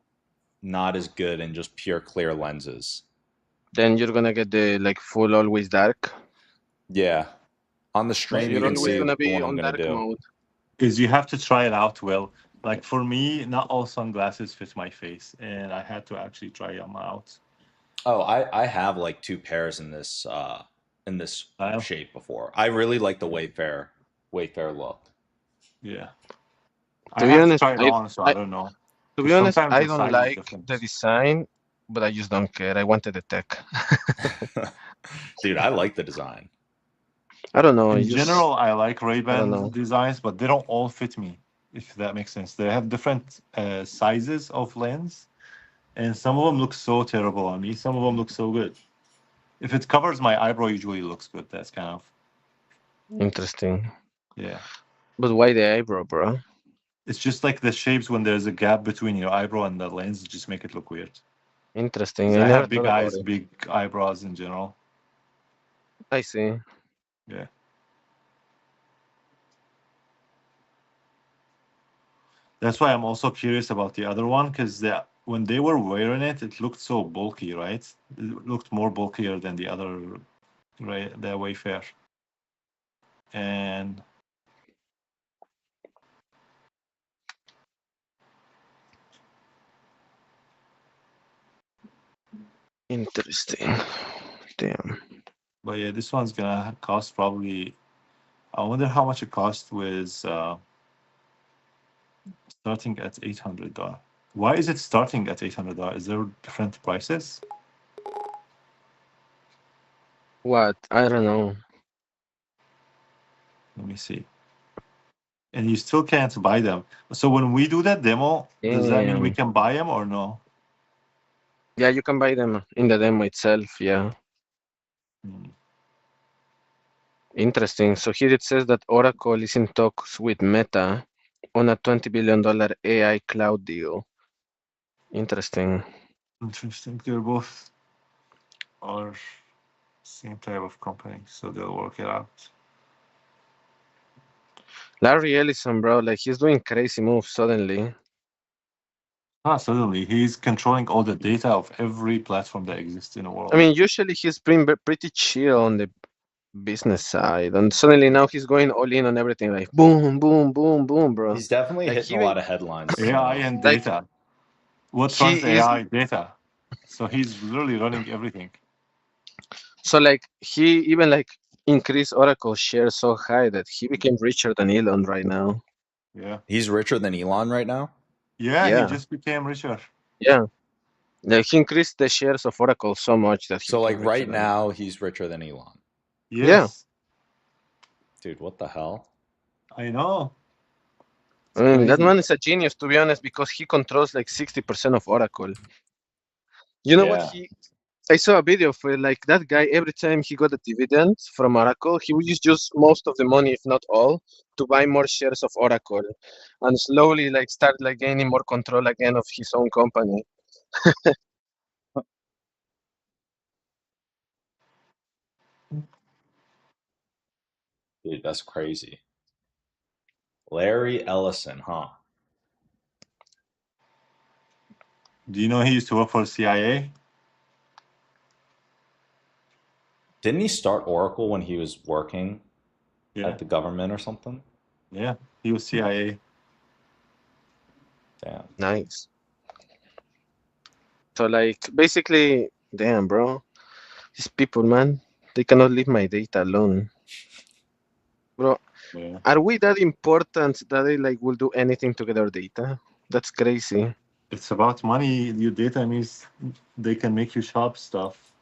not as good in just pure clear lenses. Then you're gonna get the like full always dark. Yeah. On the The stream, you You're can thing always see gonna the be one I'm on going to dark do. mode. is you have to try it out well. Like for me, not all sunglasses fit my face, and I had to actually try them out. Oh, I have like two pairs in this Style. shape before. I really like the Wayfarer look. Yeah, To I be have to honest, try it on, so I I don't know. to be Because honest, sometimes I the don't size is like the different. design, but I just don't care. I wanted the tech. Dude, I like the design. I don't know. In Just general, I like I don't know. Ray-Ban designs, but they don't all fit me, if that makes sense. They have different sizes of lens, and some of them look so terrible on me. Some of them look so good. If it covers my eyebrow, usually it looks good. That's kind of, Interesting. yeah. But why the eyebrow, bro? It's just like the shapes when there's a gap between your eyebrow and the lens, just make it look weird. Interesting. 'Cause I I never have thought big about eyes, it. big eyebrows in general. I see. Yeah. That's why I'm also curious about the other one because when they were wearing it, it looked so bulky, right? It looked more bulkier than the other, right? The Wayfair. And Interesting. Damn. but yeah, this one's gonna cost probably. I wonder how much it cost with starting at $800. Why is it starting at $800? Is there different prices? What? I don't know. Let me see. And you still can't buy them. So when we do that demo, does that mean we Damn. can buy them or no? Yeah, you can buy them in the demo itself. Yeah. Hmm. Interesting. So here it says that Oracle is in talks with Meta on a $20 billion AI cloud deal. Interesting. Interesting. They're both are same type of company, so they'll work it out. Larry Ellison, bro, like he's doing crazy moves suddenly. Suddenly he's controlling all the data of every platform that exists in the world. I mean, usually he's been pretty chill on the business side, and suddenly now he's going all in on everything, like boom, boom, boom, boom, bro. He's definitely Like hitting he a even lot of headlines. AI and like data. What runs he is AI? Data. So he's literally running everything. so like he even like increased Oracle share so high that he became richer than Elon right now. Yeah. He's richer than Elon right now. Yeah, he Yeah, just became richer. yeah. Like he increased the shares of Oracle so much that he So like became richer right than. now, he's richer than Elon. Yeah, Yes. Dude, what the hell? I know. I It's mean that crazy. man is a genius to be honest because he controls like 60% of Oracle. You know what Yeah. I saw a video for like that guy. Every time he got a dividend from Oracle, he would use most of the money, if not all, to buy more shares of Oracle, and slowly like start like gaining more control again of his own company. Dude, that's crazy. Larry Ellison, huh? Do you know he used to work for the CIA? Didn't he start Oracle when he was working Yeah. at the government or something? Yeah. He was CIA. Damn. Nice. So like basically, damn, bro, these people, man, they cannot leave my data alone, bro. Yeah. Are we that important that they like will do anything to get our data? That's crazy. It's about money. Your data means they can make you shop stuff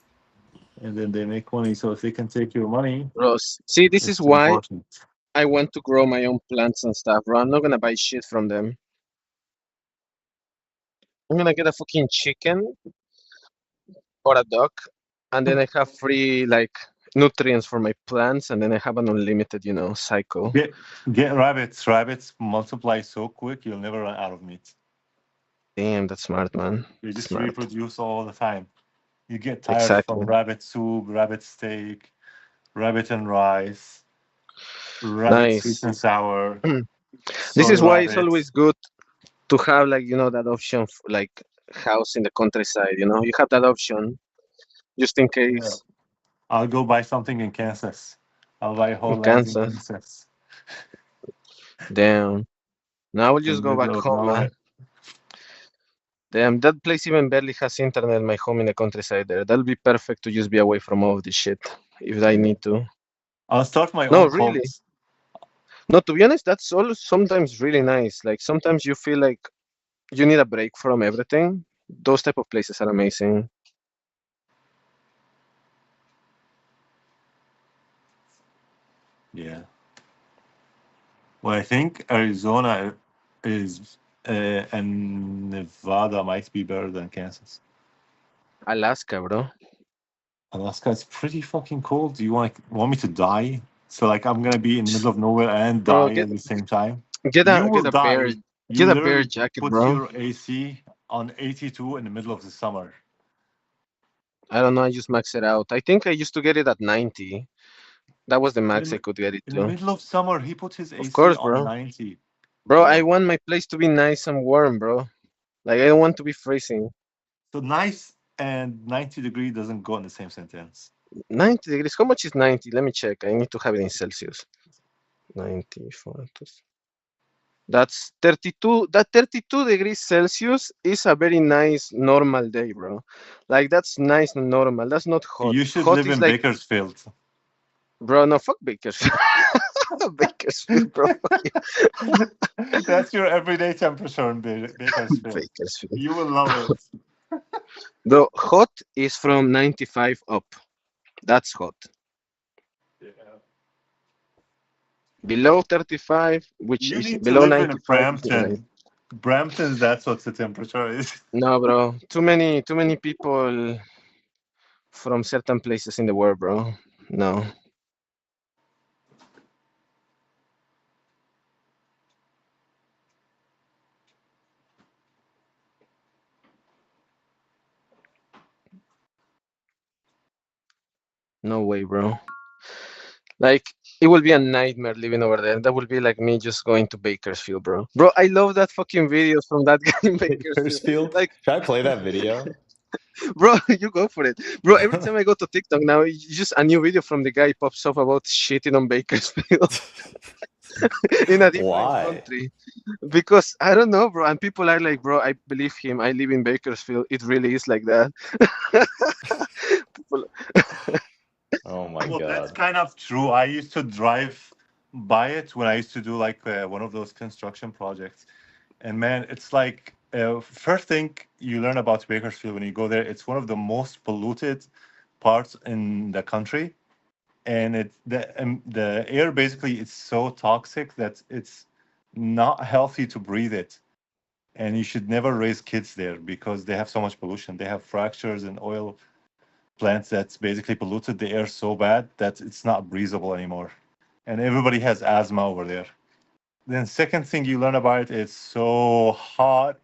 and then they make money. So if they can take your money, Bro, see, this is it's why important. I want to grow my own plants and stuff, bro. I'm not gonna buy shit from them. I'm gonna get a fucking chicken or a duck, and then I have free like nutrients for my plants, and then I have an unlimited, cycle. Get rabbits. Rabbits multiply so quick you'll never run out of meat. Damn, that's smart, man. They just Smart. reproduce all the time. You get tired from Exactly. rabbit soup, rabbit steak, rabbit and rice, rabbit sweet Nice. and sour, This soy is why it's rabbit. always good to have like that option like house in the countryside. You have that option just in Yeah. case I'll go buy something in Kansas. I'll buy in whole lands in Kansas. Kansas. Damn. Now I will In just the go back middle of home, man. nowhere. Damn, that place even barely has internet. My home in the countryside there. That'll be perfect to just be away from all of this shit if I Yeah. need to. I'll start my No, own really. cult. No, to be honest, that's all sometimes really nice. Like sometimes you feel like you need a break from everything. Those type of places are amazing. Well, I think Arizona is and Nevada might be better than Kansas. Alaska, bro. Alaska is pretty fucking cold. Do you want me to die? So like I'm gonna be in the middle of nowhere and Bro, die at the same time. get You a will get a bear die. You get a bear literally jacket, put bro. your AC on 82 in the middle of the summer. I don't know. I just max it out. I think I used to get it at 90. That was the In the, max I mi- could get it in the to. middle of summer, he put his Of AC course, on bro. 90. Bro, I Bro. want my place to be nice and warm, bro. Like I don't want to be freezing. So nice and 90-degree doesn't go in the same sentence. 90 degrees. How much is 90? Let me check. I need to have it in Celsius. 94. That's 32. That 32 degrees Celsius is a very nice normal day, bro. Like that's nice and normal. That's not hot. You should Hot live is in like, Bakersfield. bro, no, fuck Bakersfield. Bakersfield, bro. Fuck you. That's your everyday temperature in Bakersfield. Bakersfield. You will love it. Bro, hot is from 95 up. That's hot. Yeah. Below 35, which You is need to below live in 95 is not nice. Brampton. Brampton, that's what the temperature is. No, bro. Too many people from certain places in the world, bro. No. No way, bro. Like it will be a nightmare living over there. That will be like me just going to Bakersfield, bro. Bro, I love that fucking videos from that guy in Bakersfield. Bakersfield. Like, Should I play that video? bro, you go for it. Bro, every time I go to TikTok now, just a new video from the guy pops up about shitting on Bakersfield in a different Why? country. Because I don't know, bro. And people are like, bro, I believe him. I live in Bakersfield. It really is like that. People, Oh my Well, that's god. kind of true. I used to drive by it when I used to do like one of those construction projects. And man, it's like first thing you learn about Bakersfield when you go there, it's one of the most polluted parts in the country. And the air basically is so toxic that it's not healthy to breathe it. And you should never raise kids there because they have so much pollution. They have fractures and oil plants that's basically polluted the air so bad that it's not breathable anymore. And everybody has asthma over there. Then second thing you learn about it, it's so hot.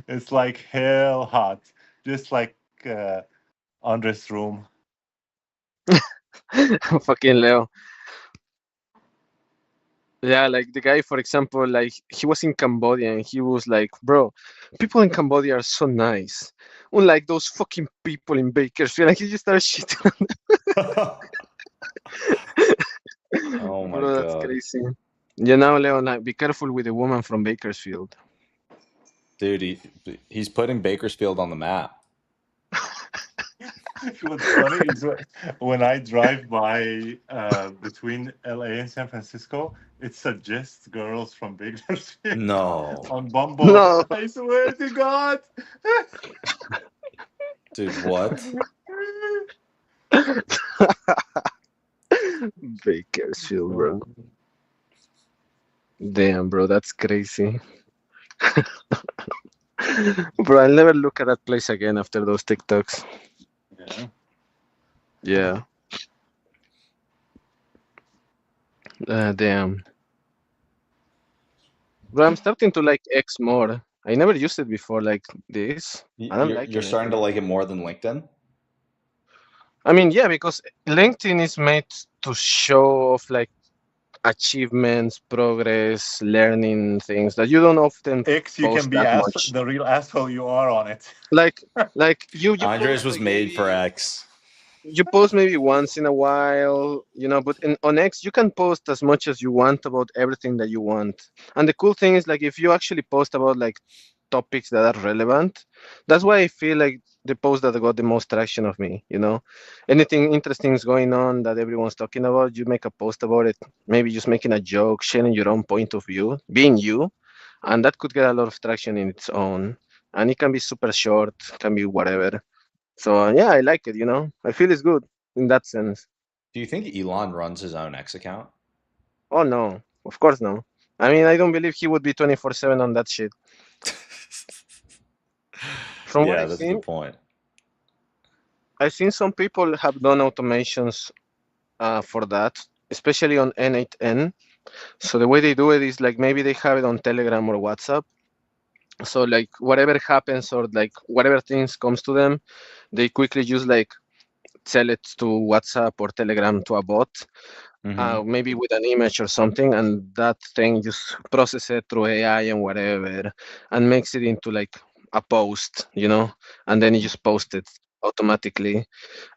It's like hell hot. Just like Andres' room. fucking Leo. Yeah, like the guy, for example, like he was in Cambodia and he was like, bro, people in Cambodia are so nice. Unlike those fucking people in Bakersfield. Like he just started shitting Oh my bro, that's god. crazy. You know, Leo, like, be careful with the woman from Bakersfield. Dude, he's putting Bakersfield on the map. What's funny is when I drive by between LA and San Francisco, it suggests girls from Bakersfield No. on Bumble. No. I swear to God. Dude, what? Bakersfield, bro. Damn, bro, that's crazy. Bro, I'll never look at that place again after those TikToks. Yeah. Yeah. Damn. Bro, I'm starting to like X more. I never used it before like this. I don't like You're it. starting to like it more than LinkedIn? I mean, yeah, because LinkedIn is made to show off like achievements, progress, learning things that you don't often X, you can post be that much. the real asshole you are on it. Like, you Andres post was like made for maybe X. you post maybe once in a while, but on X you can post as much as you want about everything that you want. And the cool thing is like if you actually post about like topics that are relevant, that's why I feel like the post that got the most traction of me. Anything interesting is going on that everyone's talking about, you make a post about it, maybe just making a joke, sharing your own point of view, being you, and that could get a lot of traction in its own. And it can be super short, can be whatever. So yeah, I like it. I feel it's good in that sense. Do you think Elon runs his own X account? Oh no, of course no. I mean, I don't believe he would be 24/7 on that shit. From what Yeah, that's a good point. I've seen some people have done automations for that, especially on N8N. So the way they do it is like maybe they have it on Telegram or WhatsApp. So like whatever happens or like whatever things comes to them, they quickly just like sell it to WhatsApp or Telegram to a bot, maybe with an image or something, and that thing just process it through AI and whatever, and makes it into like a post, and then you just post it automatically,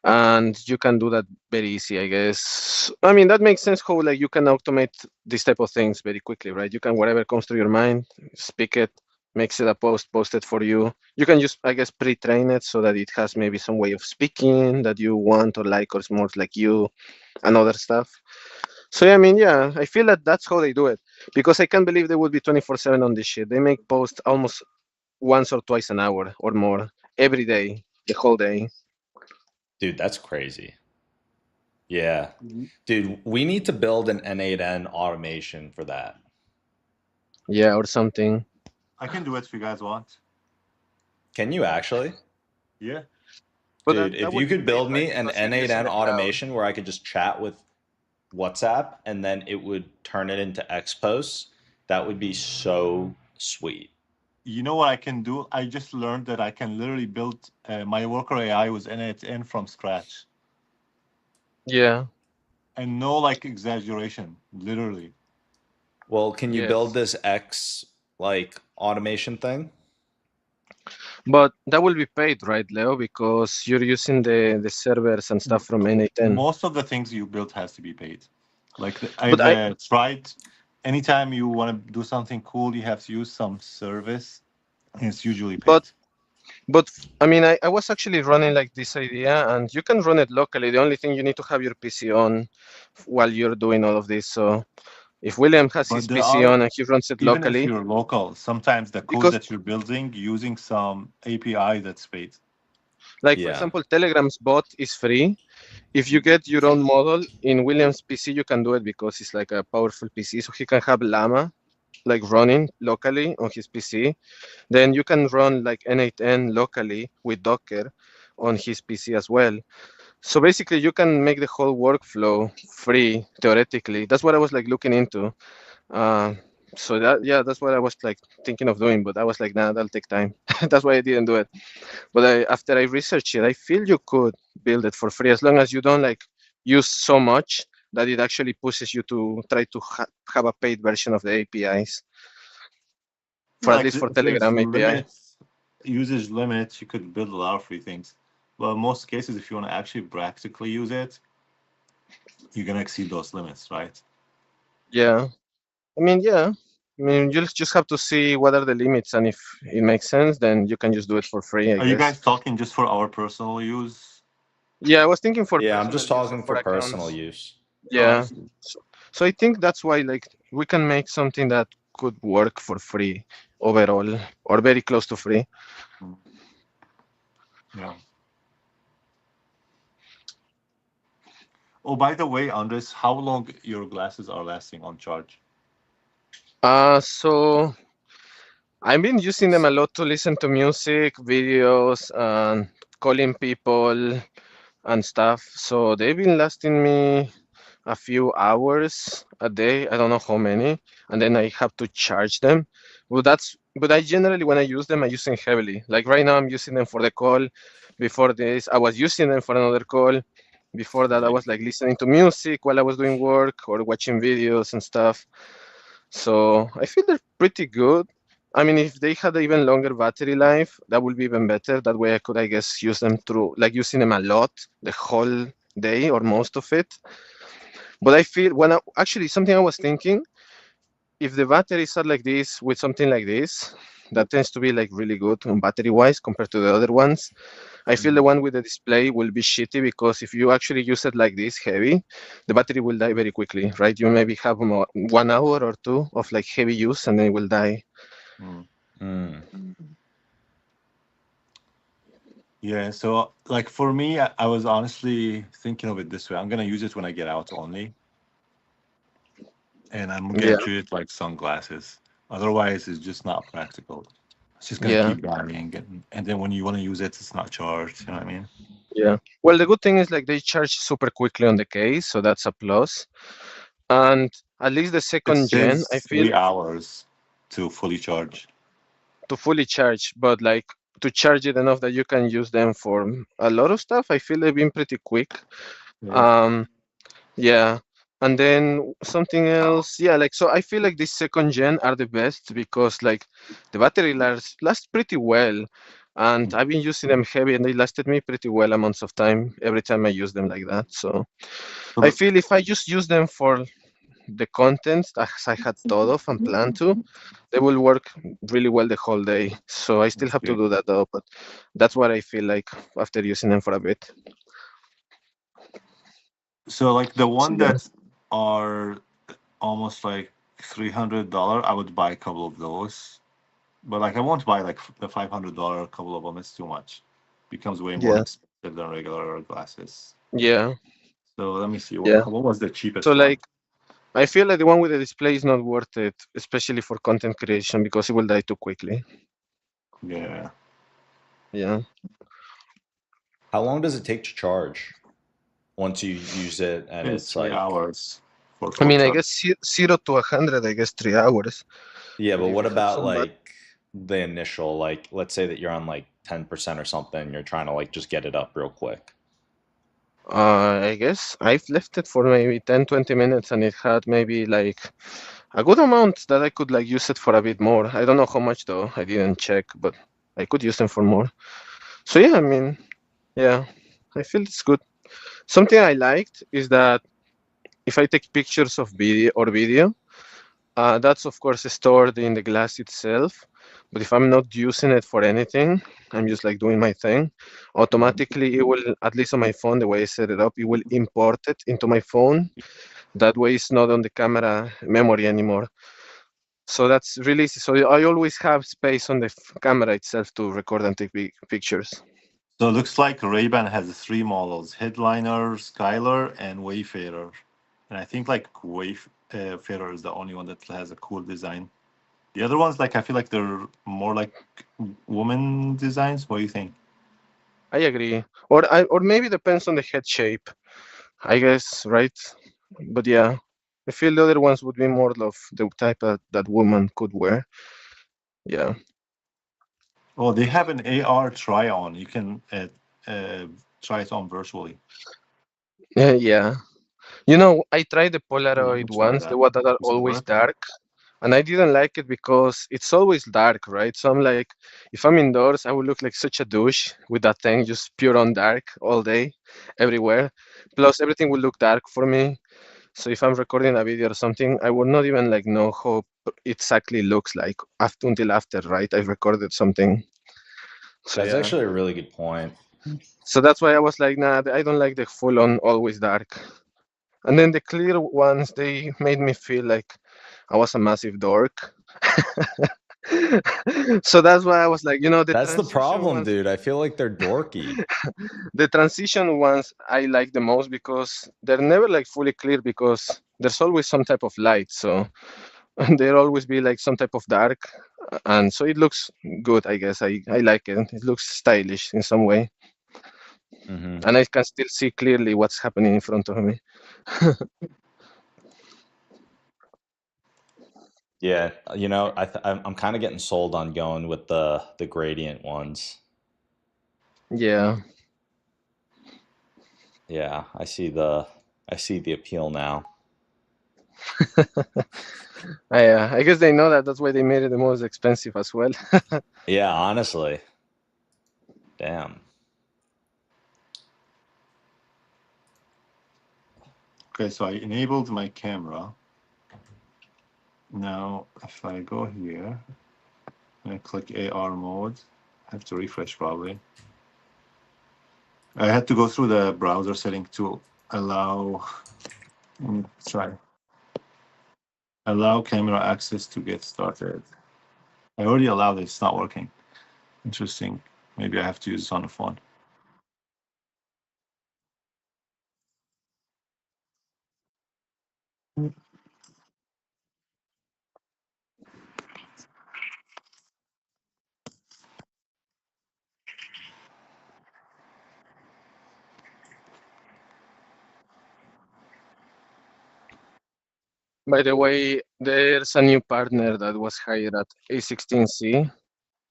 and you can do that very easy, I guess. I mean, that makes sense how like you can automate these type of things very quickly, right? You can whatever comes to your mind, speak it, makes it a post it for you. You can just, I guess, pre-train it so that it has maybe some way of speaking that you want or like, or it's more like you and other stuff. So yeah, I mean, yeah, I feel that that's how they do it, because I can't believe they would be 24/7 on this shit. They make posts almost once or twice an hour or more every day, the whole day. Dude, that's crazy. Yeah. Dude, we need to build an N8N automation for that. Yeah, or something. I can do it if you guys want. Can you actually? Yeah. But Dude, that if you would be could paid, build right? me an Because you're using N8N the cloud. automation where I could just chat with WhatsApp and then it would turn it into Xposts, that would be so sweet. You know what I can do? I just learned that I can literally build my worker AI with N8N from scratch. Yeah. And no like exaggeration, literally. Well, can you build Yes. this X like automation thing? But that will be paid, right, Leo? Because you're using the servers and stuff from N8N. Most of the things you build has to be paid. Like But I've tried. Anytime you want to do something cool, you have to use some service, and it's usually but paid. but I mean, I was actually running like this idea, and you can run it locally. The only thing you need to have your PC on while you're doing all of this. So if William has his But there PC are, on and he runs it even if locally, you're local, sometimes the code because that you're building using some API that's paid. like for Yeah. example, Telegram's bot is free. If you get your own model in William's PC, you can do it because it's like a powerful PC. So he can have Llama like running locally on his PC. Then you can run like N8N locally with Docker on his PC as well. So basically, you can make the whole workflow free theoretically. That's what I was like looking into. Uh, so that's what I was like thinking of doing, but I was like, nah, that'll take time. That's why I didn't do it. But after I researched it, I feel you could build it for free as long as you don't like use so much that it actually pushes you to try to have a paid version of the APIs, for at Like least for if there's Telegram API. limits, usage limits, you could build a lot of free things. But in most cases, if you want to actually practically use it, you're gonna exceed those limits, right? Yeah. I mean, yeah. I mean, you'll just have to see what are the limits, and if it makes sense, then you can just do it for free, I Are you guess. guys talking just for our personal use? Yeah, I was thinking for Yeah, I'm personal just use or talking for for personal accounts. use. Oh, I Yeah. see. So I think that's why, like, we can make something that could work for free overall, or very close to free. Mm. Yeah. Oh, by the way, Andres, how long your glasses are lasting on charge? So I've been using them a lot to listen to music, videos, and calling people and stuff. So they've been lasting me a few hours a day. I don't know how many, and then I have to charge them. But I generally when I use them, I use them heavily. Like right now, I'm using them for the call. Before this, I was using them for another call. Before that, I was like listening to music while I was doing work or watching videos and stuff. So I feel they're pretty good. I mean, if they had even longer battery life, that would be even better. That way I could, I guess, use them through, like using them a lot, the whole day or most of it. But I feel actually something I was thinking, if the batteries are like this with something like this, that tends to be like really good on battery wise compared to the other ones. I feel the Mhm. one with the display will be shitty because if you actually use it like this heavy, the battery will die very quickly, right? You maybe have 1 hour or two of like heavy use and then it will die. Mm. Mm. Yeah, so like for me, I was honestly thinking of it this way. I'm gonna use it when I get out only. and I'm gonna treat it like sunglasses. Otherwise, it's just not practical. It's just gonna Yeah. keep dying, and then when you want to use it, it's not charged. You know what I mean? Yeah. Well, the good thing is like they charge super quickly on the case, so that's a plus. And at least the It second gen, I says feel, 3 hours to fully charge. to fully charge, but like to charge it enough that you can use them for a lot of stuff, I feel they've been pretty quick. Yeah. Um, yeah. And then something else, yeah, like so I feel like these second gen are the best because like the battery last pretty well. And I've been using them heavy and they lasted me pretty well amounts of time every time I use them like that. So So I the, feel if I just use them for the contents as I had thought of and planned to, they will work really well the whole day. So I still that's have to good. do that though, but that's what I feel like after using them for a bit. So like the So one yeah, that are almost like $300, I would buy a couple of those. But like I won't buy like the $500 couple of them. It's too much. Becomes way more yeah, expensive than regular glasses. yeah, So let me see yeah. what was the So cheapest one. like I feel like the one with the display is not worth it, especially for content creation because it will die too quickly. Yeah, Yeah. How long does it take to charge once you use it and it's it's three like, hours for I full mean, I charge. guess 0 to 100, I guess 3 hours. yeah, But but if what you have about some bad, like the initial, like, let's say that you're on like 10% or something, you're trying to like just get it up real quick. I guess I've left it for maybe 10, 20 minutes and it had maybe like a good amount that I could like use it for a bit more. I don't know how much though. I didn't check, but I could use them for more. So yeah, I mean, yeah, I feel it's good. Something I liked is that if I take pictures of video, that's of course stored in the glass itself. But if I'm not using it for anything, I'm just like doing my thing. Automatically, it will, at least on my phone, the way I set it up, it will import it into my phone. That way, it's not on the camera memory anymore. So that's really easy. So I always have space on the camera itself to record and take pictures. So it looks like Ray-Ban has three models: Headliner, Skyler, and Wayfarer. And I think like Wayfarer is the only one that has a cool design. The other ones, like I feel like they're more like woman designs. What do you think? I agree. Or maybe depends on the head shape. I guess, right? But yeah, I feel the other ones would be more of the type that woman could wear. Yeah. Oh, they have an AR try-on. You can try it on virtually. Yeah. You know, I tried the Oh, let me Polaroid try ones, the that. ones that are Does it always work? dark, and I didn't like it because it's always dark, right? So I'm like, if I'm indoors, I would look like such a douche with that thing just pure on dark all day, everywhere. Plus, everything will look dark for me. So if I'm recording a video or something, I would not even like know how exactly looks like after until after, right? I've recorded something. So That's yeah. actually a really good point. So that's why I was like, nah, I don't like the full on always dark. And then the clear ones, they made me feel like I was a massive dork. So that's why I was like, the That's the transition problem, ones, dude. I feel like they're dorky. the transition ones I like the most because they're never like fully clear because there's always some type of light. So there'll always be like some type of dark. And so it looks good, I guess. I like it. It looks stylish in some way. Hmm. And I can still see clearly what's happening in front of me. Yeah, I'm kind of getting sold on going with the gradient ones. Yeah. Yeah, I see the appeal now. I guess they know that. That's why they made it the most expensive as well. Yeah, honestly. Damn. Okay, so I enabled my camera. Now, if I go here and I click AR mode, I have to refresh probably. I had to go through the browser setting to allow, let me try, allow camera access to get started. I already allowed it, it's not working. Interesting. Maybe I have to use this on the phone. By the way, there's a new partner that was hired at A16C.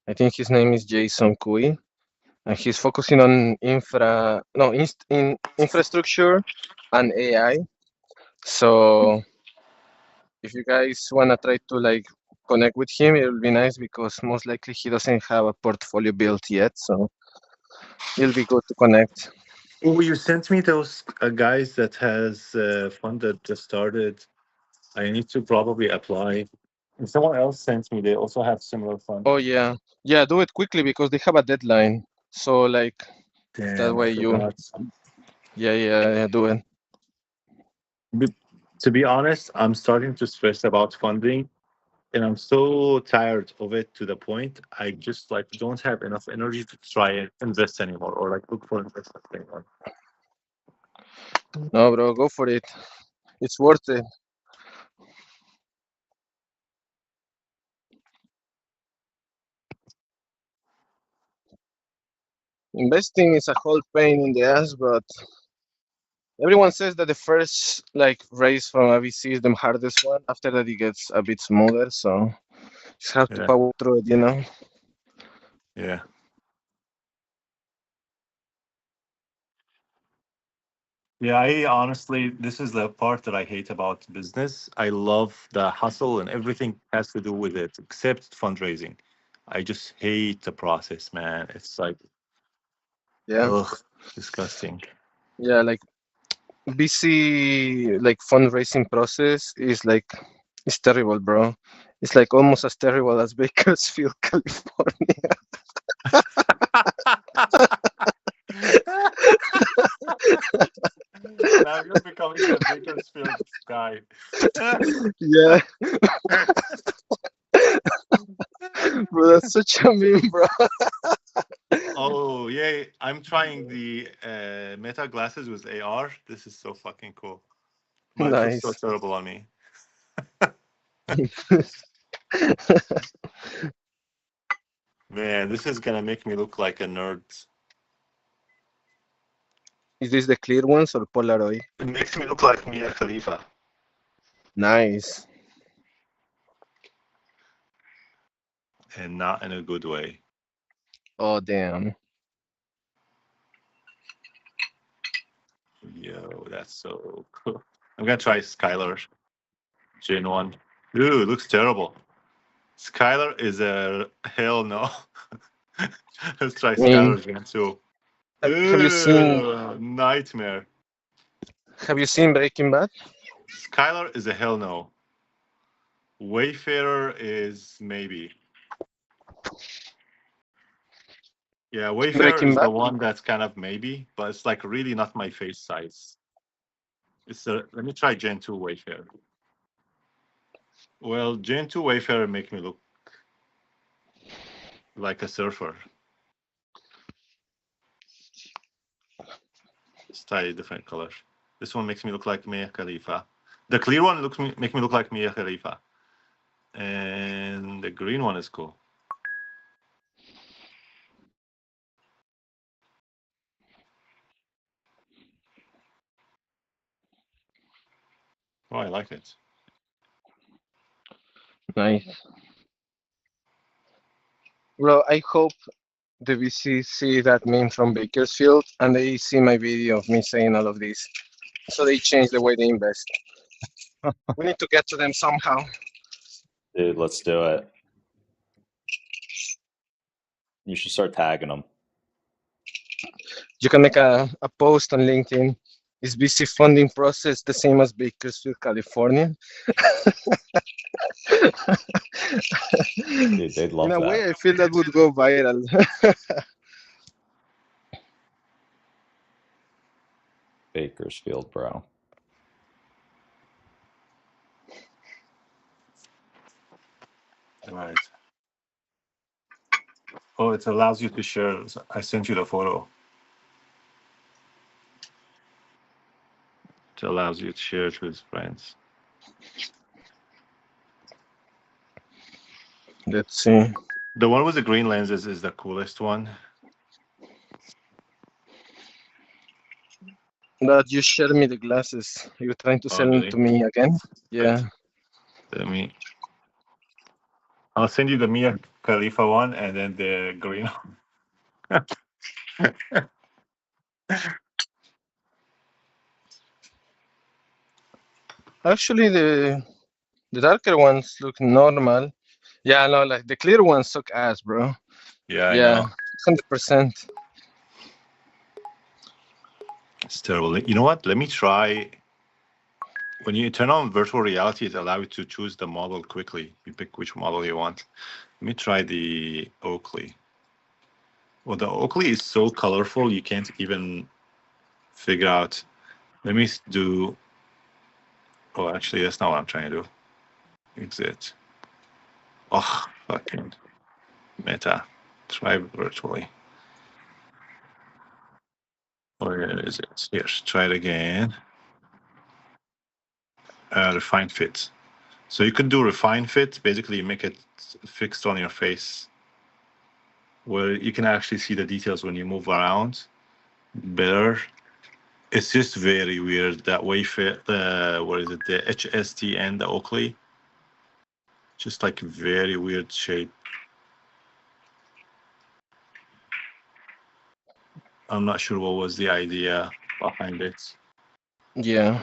I think his name is Jason Cui, and he's focusing on infrastructure and AI. So if you guys wanna try to like connect with him, it will be nice because most likely he doesn't have a portfolio built yet. So it'll be good to connect. Oh, you sent me those guys that has fund that just started. I need to probably apply. And someone else sent me. They also have similar fund. Oh yeah, yeah. Do it quickly because they have a deadline. So like that Damn, I way you, forgot. yeah, do it. But to be honest, I'm starting to stress about funding, and I'm so tired of it to the point I just like don't have enough energy to try and invest anymore or like look for investment anymore. No, bro, go for it. It's worth it. Investing is a whole pain in the ass, but everyone says that the first like raise from a VC is the hardest one. After that, it gets a bit smoother. So just have to Yeah, power through it. yeah. Yeah, I honestly, this is the part that I hate about business. I love the hustle and everything has to do with it, except fundraising. I just hate the process, man. It's like, Yeah, ugh, disgusting. yeah. Like VC like fundraising process is like it's terrible, bro. It's like almost as terrible as Bakersfield, California. Now you're becoming the Bakersfield guy. Yeah, bro, that's such a meme, bro. Oh, yeah. I'm trying the Meta glasses with AR. This is so fucking cool. But it looks so Nice. terrible on me. Man, this is gonna make me look like a nerd. Is this the clear ones or Polaroid? It makes me look like Mia Khalifa. Nice. And not in a good way. Oh damn. Yo, that's so cool. I'm gonna try Skylar Gen 1. Dude, it looks terrible. Skylar is a hell no. Let's try I mean, Skylar Gen 2. have you seen Nightmare. Breaking Bad? Skylar is a hell no. Wayfarer is maybe. Yeah, Wayfarer Breaking is the Bad? one that's kind of maybe, but it's like really not my face size. Let me try Gen 2 Wayfarer. Well, Gen 2 Wayfarer make me look like a surfer. Let's try a different color. This one makes me look like Mia Khalifa. The clear one make me look like Mia Khalifa. And the green one is cool. Oh, I like it. Nice. Bro, I hope the VC see that meme from Bakersfield and they see my video of me saying all of this. So they change the way they invest. We need to get to them somehow. Dude, let's do it. You should start tagging them. You can make a post on LinkedIn. Is VC funding process the same as Bakersfield, California? Dude, they'd love In a that. way, I feel that would go viral. Bakersfield, bro. All right. Oh, it allows you to share. I sent you the photo. It allows you to share it with friends. Let's see. The one with the green lenses is the coolest one. That you share me the glasses. You're trying to Oh, sell them really? to me again? Wait. Yeah. I'll send you the Mia Khalifa one and then the green. Actually, the darker ones look normal. Yeah, no, like the clear ones suck ass, bro. Yeah, I Yeah, know. 100%. It's terrible. You know what? Let me try. When you turn on virtual reality, it allows you to choose the model quickly. You pick which model you want. Let me try the Oakley. Well, the Oakley is so colorful, you can't even figure out. Let me do. Oh, actually, that's not what I'm trying to do. Exit. Oh, fucking Meta. Try virtually. Where is it? Here, try it again. Refine fit. So you could do refine fit. Basically, you make it fixed on your face, where you can actually see the details when you move around better. It's just very weird that way fit. What is it? The HST and the Oakley. Just like very weird shape. I'm not sure what was the idea behind it. Yeah.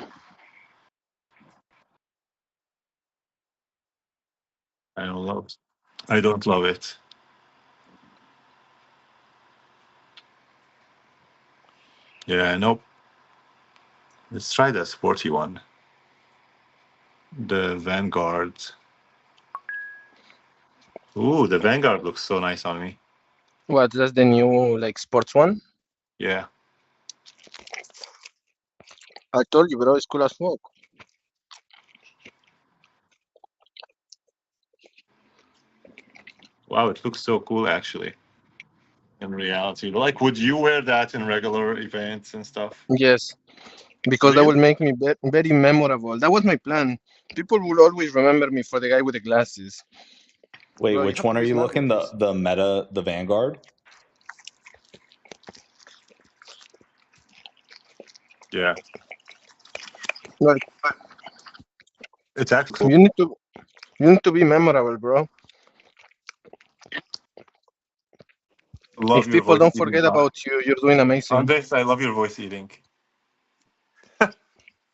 I don't love it. I don't love it. Yeah, nope. Let's try the sporty one. The Vanguard. Ooh, the Vanguard looks so nice on me. What, that's the new, like, sports one? Yeah. I told you, bro, it's cool as fuck. Wow, it looks so cool actually. In reality, like, would you wear that in regular events and stuff? Yes, because that Really? will make me very memorable. That was my plan. People will always remember me for the guy with the glasses. Wait, Bro, you which have one to are be you smart looking? with this. The Meta, the Vanguard? Yeah. Like, It's actually cool. you need to be memorable, bro. Love If your people voice don't eating. forget about you, you're doing amazing. Andres, I love your voice eating.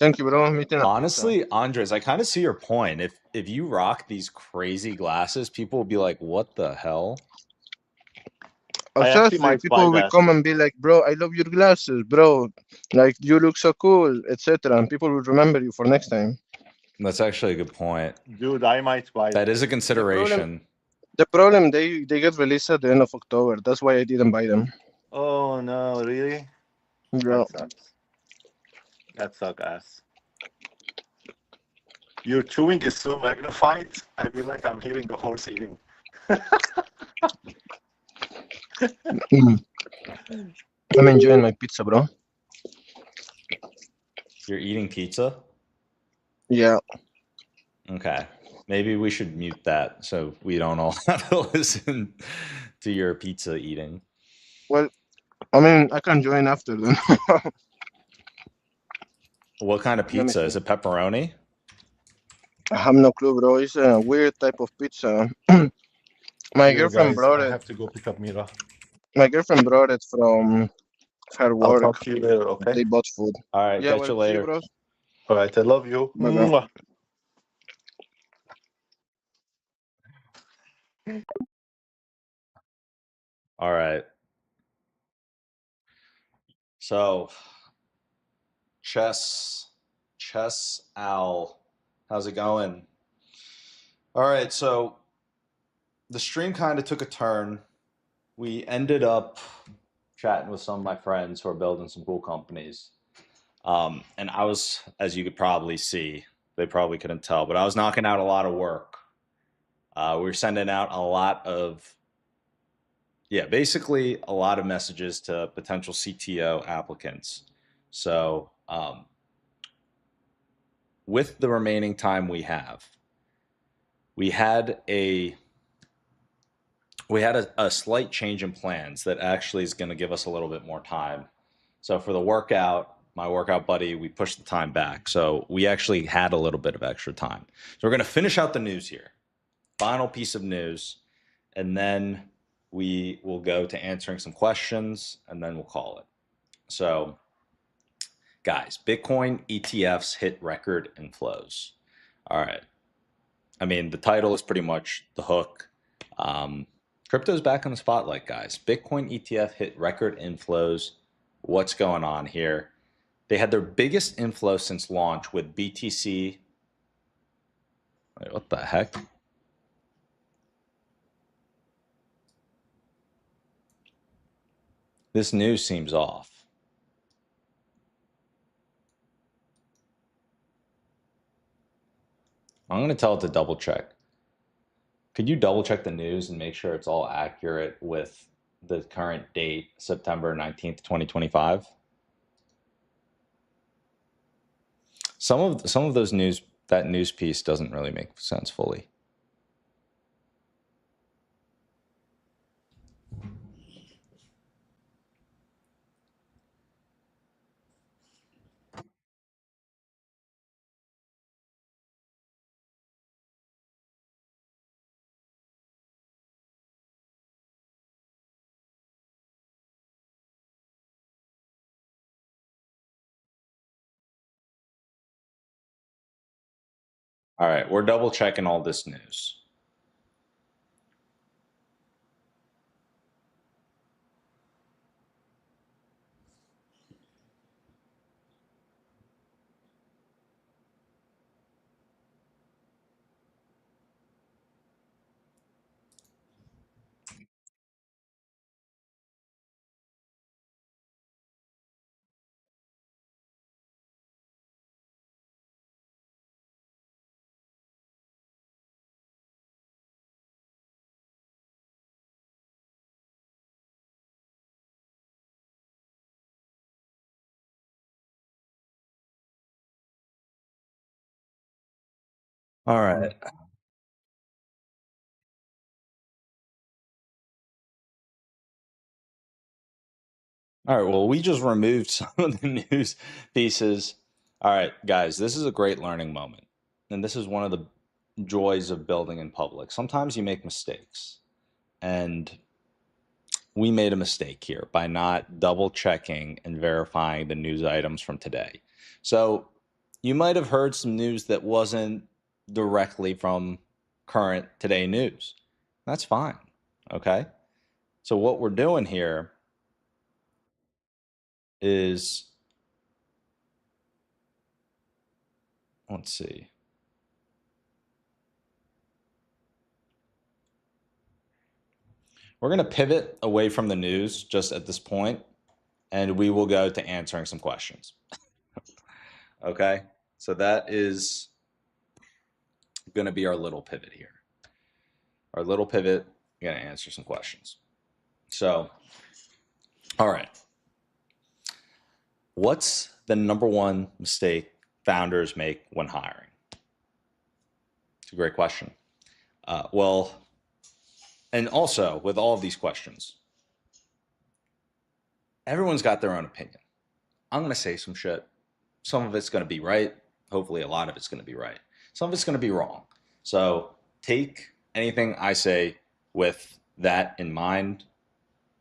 Thank you, bro. I'm eating a pizza. Honestly, Andres, I kind of see your point. If you rock these crazy glasses, people will be like, "What the hell?" I actually Obsessively, might buy people will that. come and be like, bro, I love your glasses, bro. Like, you look so cool, etc. And people will remember you for next time. That's actually a good point. Dude, I might buy That that. is a consideration. The problem, they get released at the end of October. That's why I didn't buy them. Oh no, really? Bro, That sucks. That sucks ass. Your chewing is so magnified. I feel like I'm hearing the horse eating. I'm enjoying my pizza, bro. You're eating pizza? Yeah. Okay. Maybe we should mute that so we don't all have to listen to your pizza eating. Well, I mean, I can join after then. What kind of Let me pizza? see. Is it pepperoni? I have no clue, bro. It's a weird type of pizza. My Yo, girlfriend guys, brought I it. have to go pick up Mira. My girlfriend brought it from her I'll work. talk to you later, okay? They bought food. All right. Yeah, Catch you well, see you, later. bros. All right, I love you. Bye, bro. Mwah. All right. So, Chess Al, how's it going? All right. So, the stream kind of took a turn. We ended up chatting with some of my friends who are building some cool companies. And I was, as you could probably see, they probably couldn't tell, but I was knocking out a lot of work. We were sending out a lot of, basically a lot of messages to potential CTO applicants. So, with the remaining time we have, we had a slight change in plans that actually is going to give us a little bit more time. So for the workout, my workout buddy, we pushed the time back. So we actually had a little bit of extra time. So we're going to finish out the news here. Final piece of news. And then we will go to answering some questions and then we'll call it. So, guys, Bitcoin ETFs hit record inflows. All right. I mean, the title is pretty much the hook. Crypto's back on the spotlight, guys. Bitcoin ETF hit record inflows. What's going on here? They had their biggest inflow since launch with BTC. Wait, what the heck? This news seems off. I'm going to tell it to double check. Could you double check the news and make sure it's all accurate with the current date, September 19th, 2025? Some of those news, that news piece doesn't really make sense fully. All right, we're double checking all this news. All right. All right. Well, we just removed some of the news pieces. All right, guys, this is a great learning moment. And this is one of the joys of building in public. Sometimes you make mistakes. And we made a mistake here by not double checking and verifying the news items from today. So you might have heard some news that wasn't directly from current today news. That's fine. Okay. So what we're doing here is, let's see. We're going to pivot away from the news just at this point, and we will go to answering some questions. Okay. So that is going to be our little pivot here. Our little pivot, we're going to answer some questions. So, all right. What's the number one mistake founders make when hiring? It's a great question. Well, and also with all of these questions, everyone's got their own opinion. I'm going to say some shit. Some of it's going to be right. Hopefully, a lot of it's going to be right. Some of it's going to be wrong. So take anything I say with that in mind.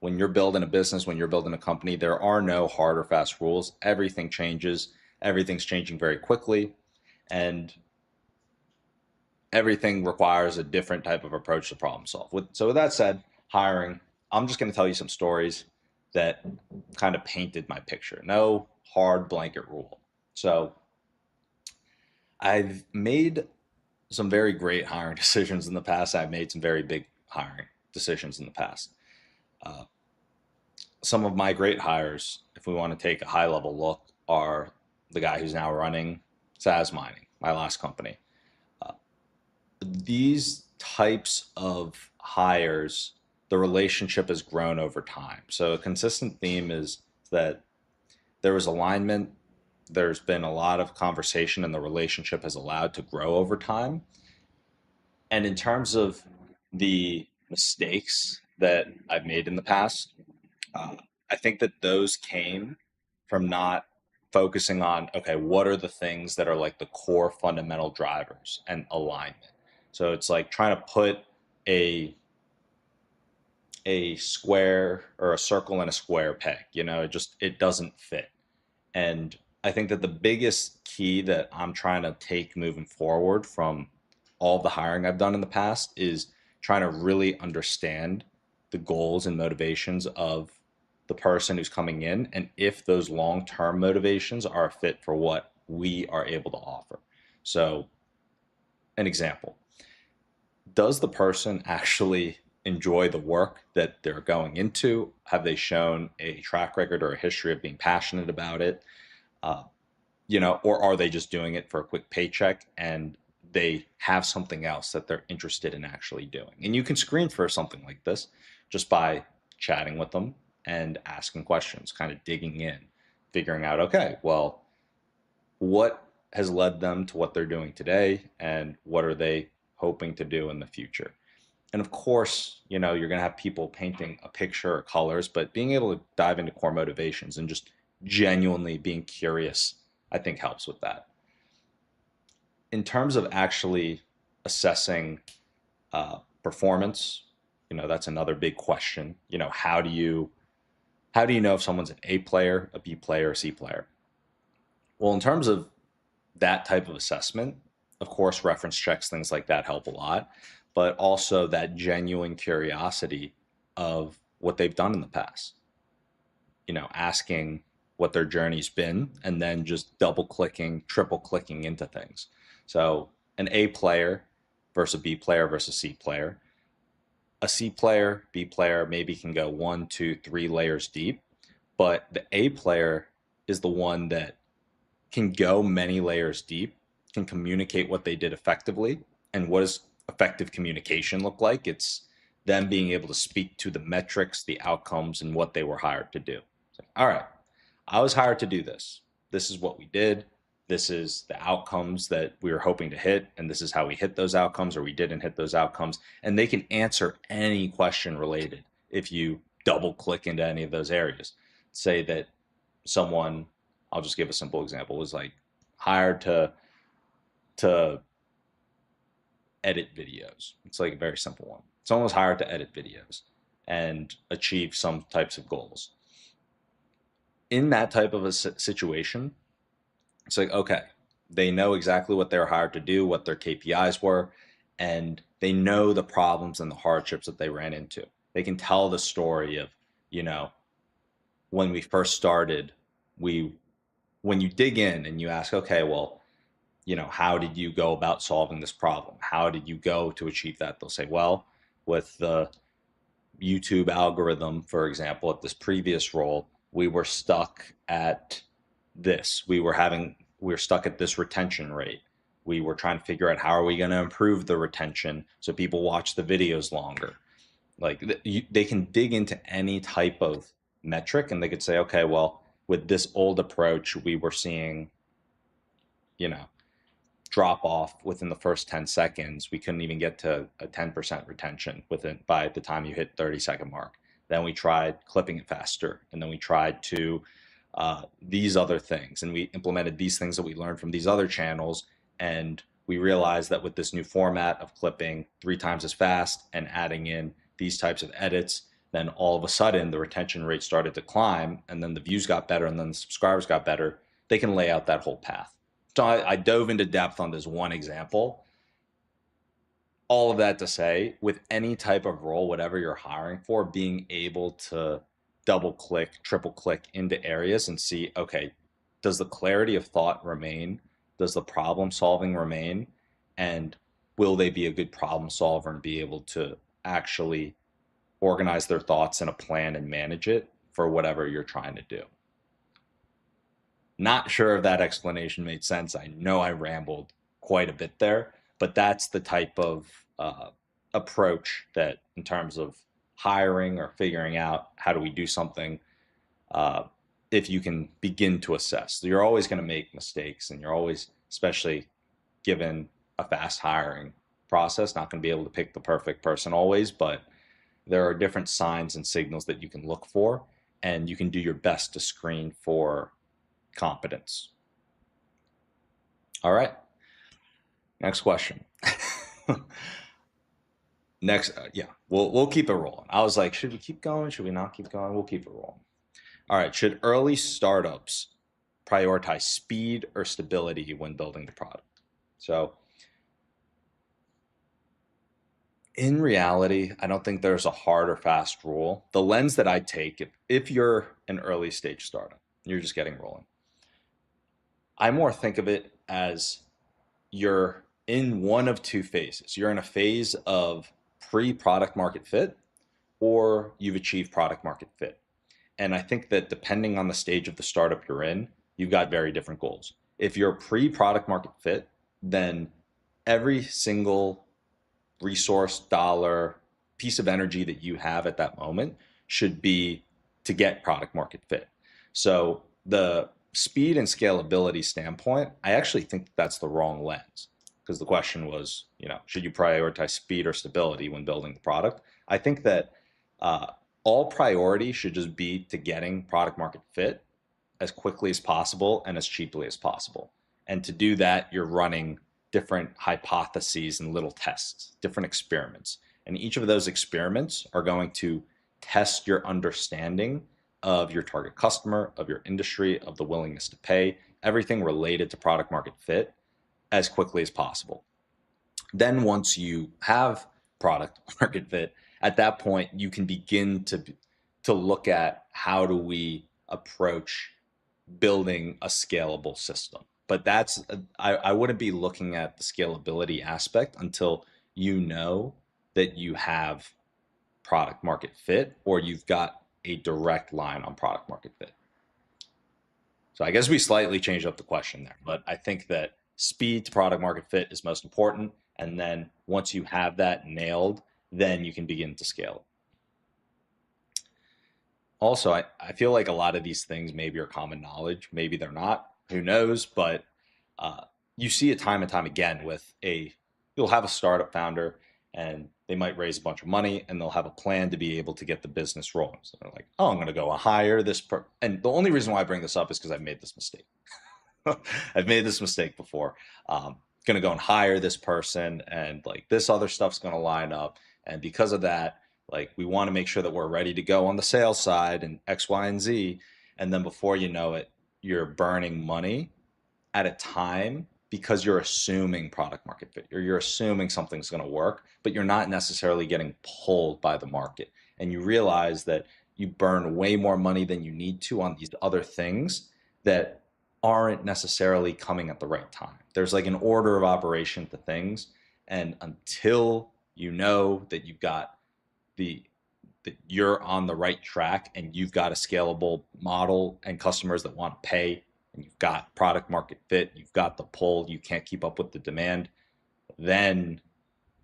When you're building a business, when you're building a company, there are no hard or fast rules. Everything changes. Everything's changing very quickly. And everything requires a different type of approach to problem solve. So with that said, hiring, I'm just going to tell you some stories that kind of painted my picture. No hard blanket rule. So I've made some very great hiring decisions in the past. I've made some very big hiring decisions in the past. Some of my great hires, if we want to take a high level look, are the guy who's now running SaaS mining, my last company. These types of hires, the relationship has grown over time. So a consistent theme is that there was alignment. There's been a lot of conversation, and the relationship has allowed to grow over time. And in terms of the mistakes that I've made in the past, uh, I think that those came from not focusing on, okay, what are the things that are like the core fundamental drivers and alignment. So it's like trying to put a square or a circle in a square peg, it doesn't fit. And I think that the biggest key that I'm trying to take moving forward from all the hiring I've done in the past is trying to really understand the goals and motivations of the person who's coming in, and if those long-term motivations are a fit for what we are able to offer. So, an example, does the person actually enjoy the work that they're going into? Have they shown a track record or a history of being passionate about it? Uh, or are they just doing it for a quick paycheck and they have something else that they're interested in actually doing? And you can screen for something like this just by chatting with them and asking questions, kind of digging in, figuring out, okay, well, what has led them to what they're doing today and what are they hoping to do in the future? And of course, you're going to have people painting a picture or colors, but being able to dive into core motivations and just genuinely being curious, I think helps with that. In terms of actually assessing performance, that's another big question. How do you know if someone's an A player, a B player, a C player? Well, in terms of that type of assessment, of course, reference checks, things like that help a lot, but also that genuine curiosity of what they've done in the past. Asking what their journey's been and then just double clicking, triple clicking into things. So an A player versus a B player versus C player. A C player, B player maybe can go 1, 2, 3 layers deep, but the A player is the one that can go many layers deep, can communicate what they did effectively. And what does effective communication look like? It's them being able to speak to the metrics, the outcomes, and what they were hired to do. So, all right, I was hired to do this. This is what we did. This is the outcomes that we were hoping to hit, and this is how we hit those outcomes, or we didn't hit those outcomes. And they can answer any question related if you double click into any of those areas. Say that someone, I'll just give a simple example, was like hired to edit videos. It's like a very simple one. Someone was hired to edit videos and achieve some types of goals. In that type of a situation, it's like, okay, they know exactly what they're hired to do, what their KPIs were, and they know the problems and the hardships that they ran into. They can tell the story of, when we first started, when you dig in and you ask, okay, well, how did you go about solving this problem? How did you go to achieve that? They'll say, well, with the YouTube algorithm, for example, at this previous role, we were stuck at this. We were stuck at this retention rate. We were trying to figure out how are we going to improve the retention so people watch the videos longer. Like they can dig into any type of metric and they could say, okay, well, with this old approach, we were seeing, drop off within the first 10 seconds. We couldn't even get to a 10% retention by the time you hit 30-second mark. Then we tried clipping it faster. And then we tried to these other things. And we implemented these things that we learned from these other channels. And we realized that with this new format of clipping 3 times as fast and adding in these types of edits, then all of a sudden the retention rate started to climb, and then the views got better, and then the subscribers got better. They can lay out that whole path. So I dove into depth on this one example. All of that to say, with any type of role, whatever you're hiring for, being able to double click, triple click into areas and see, okay, does the clarity of thought remain? Does the problem solving remain? And will they be a good problem solver and be able to actually organize their thoughts in a plan and manage it for whatever you're trying to do? Not sure if that explanation made sense. I know I rambled quite a bit there, but that's the type of approach that, in terms of hiring or figuring out how do we do something, if you can begin to assess. So you're always going to make mistakes, and you're always, especially given a fast hiring process, not going to be able to pick the perfect person always, but there are different signs and signals that you can look for, and you can do your best to screen for competence. All right. Next question. Next, yeah, we'll keep it rolling. I was like, should we keep going? Should we not keep going? We'll keep it rolling. All right. Should early startups prioritize speed or stability when building the product? So in reality, I don't think there's a hard or fast rule. The lens that I take, if you're an early stage startup, you're just getting rolling. I more think of it as you're in one of two phases. You're in a phase of pre-product market fit, or you've achieved product market fit. And I think that depending on the stage of the startup you're in, you've got very different goals. If you're pre-product market fit, then every single resource, dollar, piece of energy that you have at that moment should be to get product market fit. So the speed and scalability standpoint, I actually think that's the wrong lens, because the question was, should you prioritize speed or stability when building the product? I think that all priority should just be to getting product market fit as quickly as possible and as cheaply as possible. And to do that, you're running different hypotheses and little tests, different experiments. And each of those experiments are going to test your understanding of your target customer, of your industry, of the willingness to pay, everything related to product market fit as quickly as possible. Then once you have product market fit, at that point, you can begin to look at how do we approach building a scalable system. But I wouldn't be looking at the scalability aspect until you know that you have product market fit, or you've got a direct line on product market fit. So I guess we slightly changed up the question there, but I think that speed to product market fit is most important. And then once you have that nailed, then you can begin to scale. Also, I feel like a lot of these things maybe are common knowledge. Maybe they're not. Who knows? But you see it time and time again you'll have a startup founder and they might raise a bunch of money and they'll have a plan to be able to get the business rolling. So they're like, oh, I'm going to go hire this and the only reason why I bring this up is because I've made this mistake. I've made this mistake before. Going to go and hire this person and like this other stuff's going to line up. And because of that, like we want to make sure that we're ready to go on the sales side and X, Y, and Z. And then before you know it, you're burning money at a time because you're assuming product market fit, or you're assuming something's going to work, but you're not necessarily getting pulled by the market. And you realize that you burn way more money than you need to on these other things that aren't necessarily coming at the right time. There's like an order of operation to things. And until you know that you've got that you're on the right track and you've got a scalable model and customers that want to pay, and you've got product market fit, you've got the pull, you can't keep up with the demand, then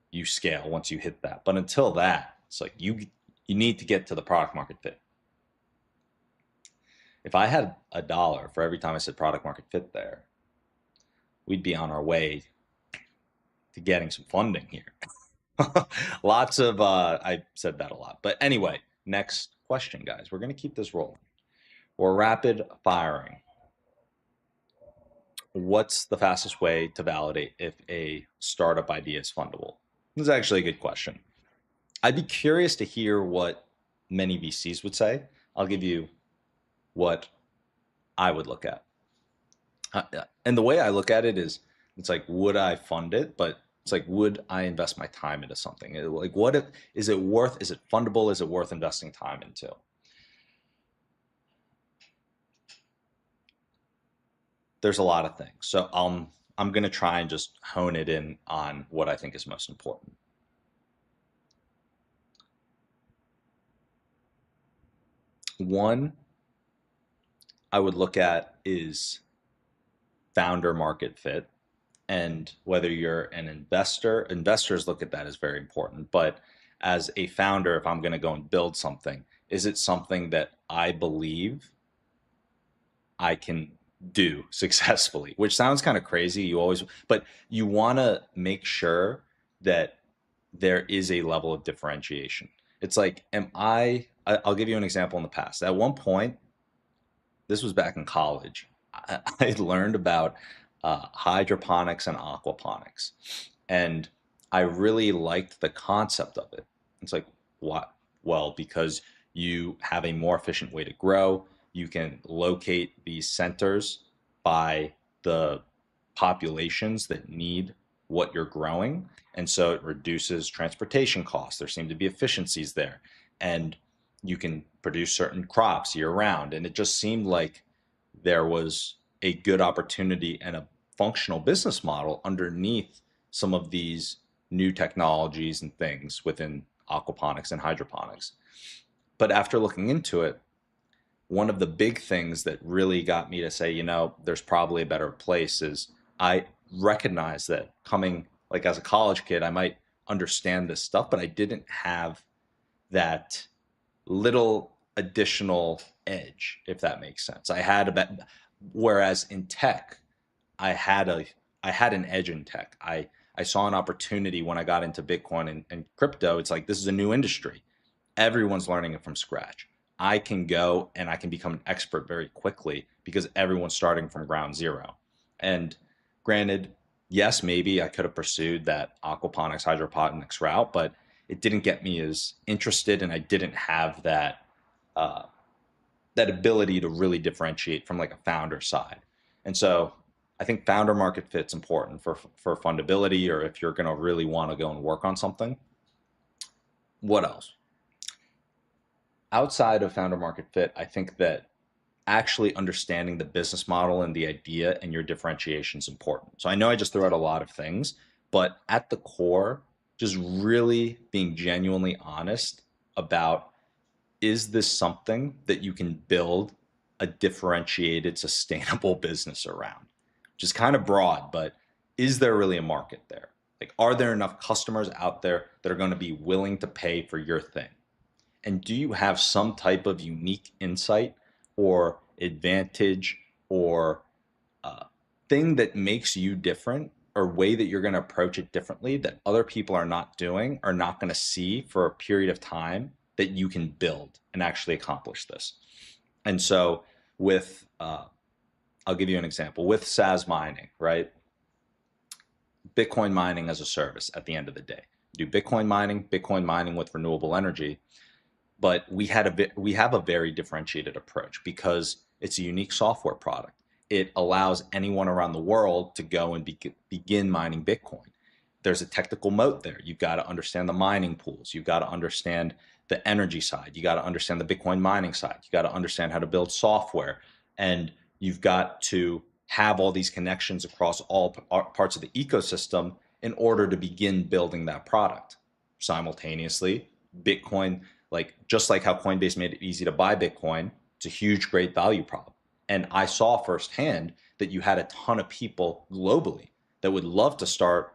you scale once you hit that. But until that, it's like you need to get to the product market fit. If I had $1 for every time I said product market fit there, we'd be on our way to getting some funding here. Lots of, I said that a lot. But anyway, next question, guys. We're going to keep this rolling. We're rapid firing. What's the fastest way to validate if a startup idea is fundable? This is actually a good question. I'd be curious to hear what many VCs would say. I'll give you what I would look at. And the way I look at it is, it's like, would I fund it? But it's like, would I invest my time into something? Like, is it fundable? Is it worth investing time into? There's a lot of things. So I'm going to try and just hone it in on what I think is most important. One I would look at is founder market fit. And whether you're an investor, investors look at that as very important. But as a founder, if I'm going to go and build something, is it something that I believe I can do successfully? Which sounds kind of crazy. But you want to make sure that there is a level of differentiation. It's like, I'll give you an example in the past. At one point, this was back in college, I learned about hydroponics and aquaponics, and I really liked the concept of it. It's like, what? Well, because you have a more efficient way to grow. You can locate these centers by the populations that need what you're growing. And so it reduces transportation costs. There seem to be efficiencies there. And you can produce certain crops year round. And it just seemed like there was a good opportunity and a functional business model underneath some of these new technologies and things within aquaponics and hydroponics. But after looking into it, one of the big things that really got me to say, there's probably a better place is I recognize that coming like as a college kid, I might understand this stuff, but I didn't have that little additional edge, if that makes sense. I had whereas in tech, I had a I had an edge in tech. I saw an opportunity when I got into Bitcoin and crypto. It's like this is a new industry. Everyone's learning it from scratch. I can go and I can become an expert very quickly because everyone's starting from ground zero. And granted, yes, maybe I could have pursued that aquaponics, hydroponics route, but it didn't get me as interested, and I didn't have uh, that ability to really differentiate from like a founder side. And so I think founder market fit's important for fundability, or if you're going to really want to go and work on something. What else? Outside of founder market fit, I think that actually understanding the business model and the idea and your differentiation is important. So I know I just threw out a lot of things, but at the core, just really being genuinely honest about, is this something that you can build a differentiated, sustainable business around? Which is kind of broad, but is there really a market there? Like, are there enough customers out there that are going to be willing to pay for your thing? And do you have some type of unique insight or advantage or uh, thing that makes you different, or way that you're going to approach it differently that other people are not doing, or not going to see for a period of time, that you can build and actually accomplish this? And so with, I'll give you an example with SaaS mining, right? Bitcoin mining as a service at the end of the day. Do Bitcoin mining with renewable energy, but we have a very differentiated approach because it's a unique software product. It allows anyone around the world to go and begin mining Bitcoin. There's a technical moat there. You've got to understand the mining pools. You've got to understand the energy side. You got to understand the Bitcoin mining side. You got to understand how to build software, and you've got to have all these connections across all parts of the ecosystem in order to begin building that product. Simultaneously, Bitcoin, like just like how Coinbase made it easy to buy Bitcoin, it's a huge, great value prop. And I saw firsthand that you had a ton of people globally that would love to start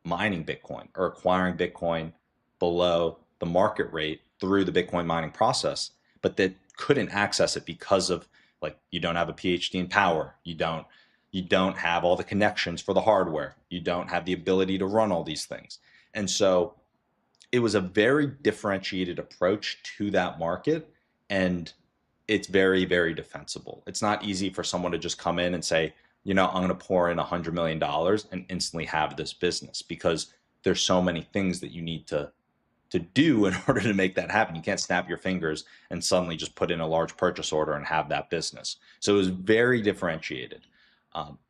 mining Bitcoin or acquiring Bitcoin below the market rate through the Bitcoin mining process, but that couldn't access it because of, like, you don't have a PhD in power, you don't have all the connections for the hardware, you don't have the ability to run all these things. And so it was a very differentiated approach to that market, and it's very, very defensible. It's not easy for someone to just come in and say, I'm going to pour in $100 million and instantly have this business, because there's so many things that you need to do in order to make that happen. You can't snap your fingers and suddenly just put in a large purchase order and have that business. So it was very differentiated.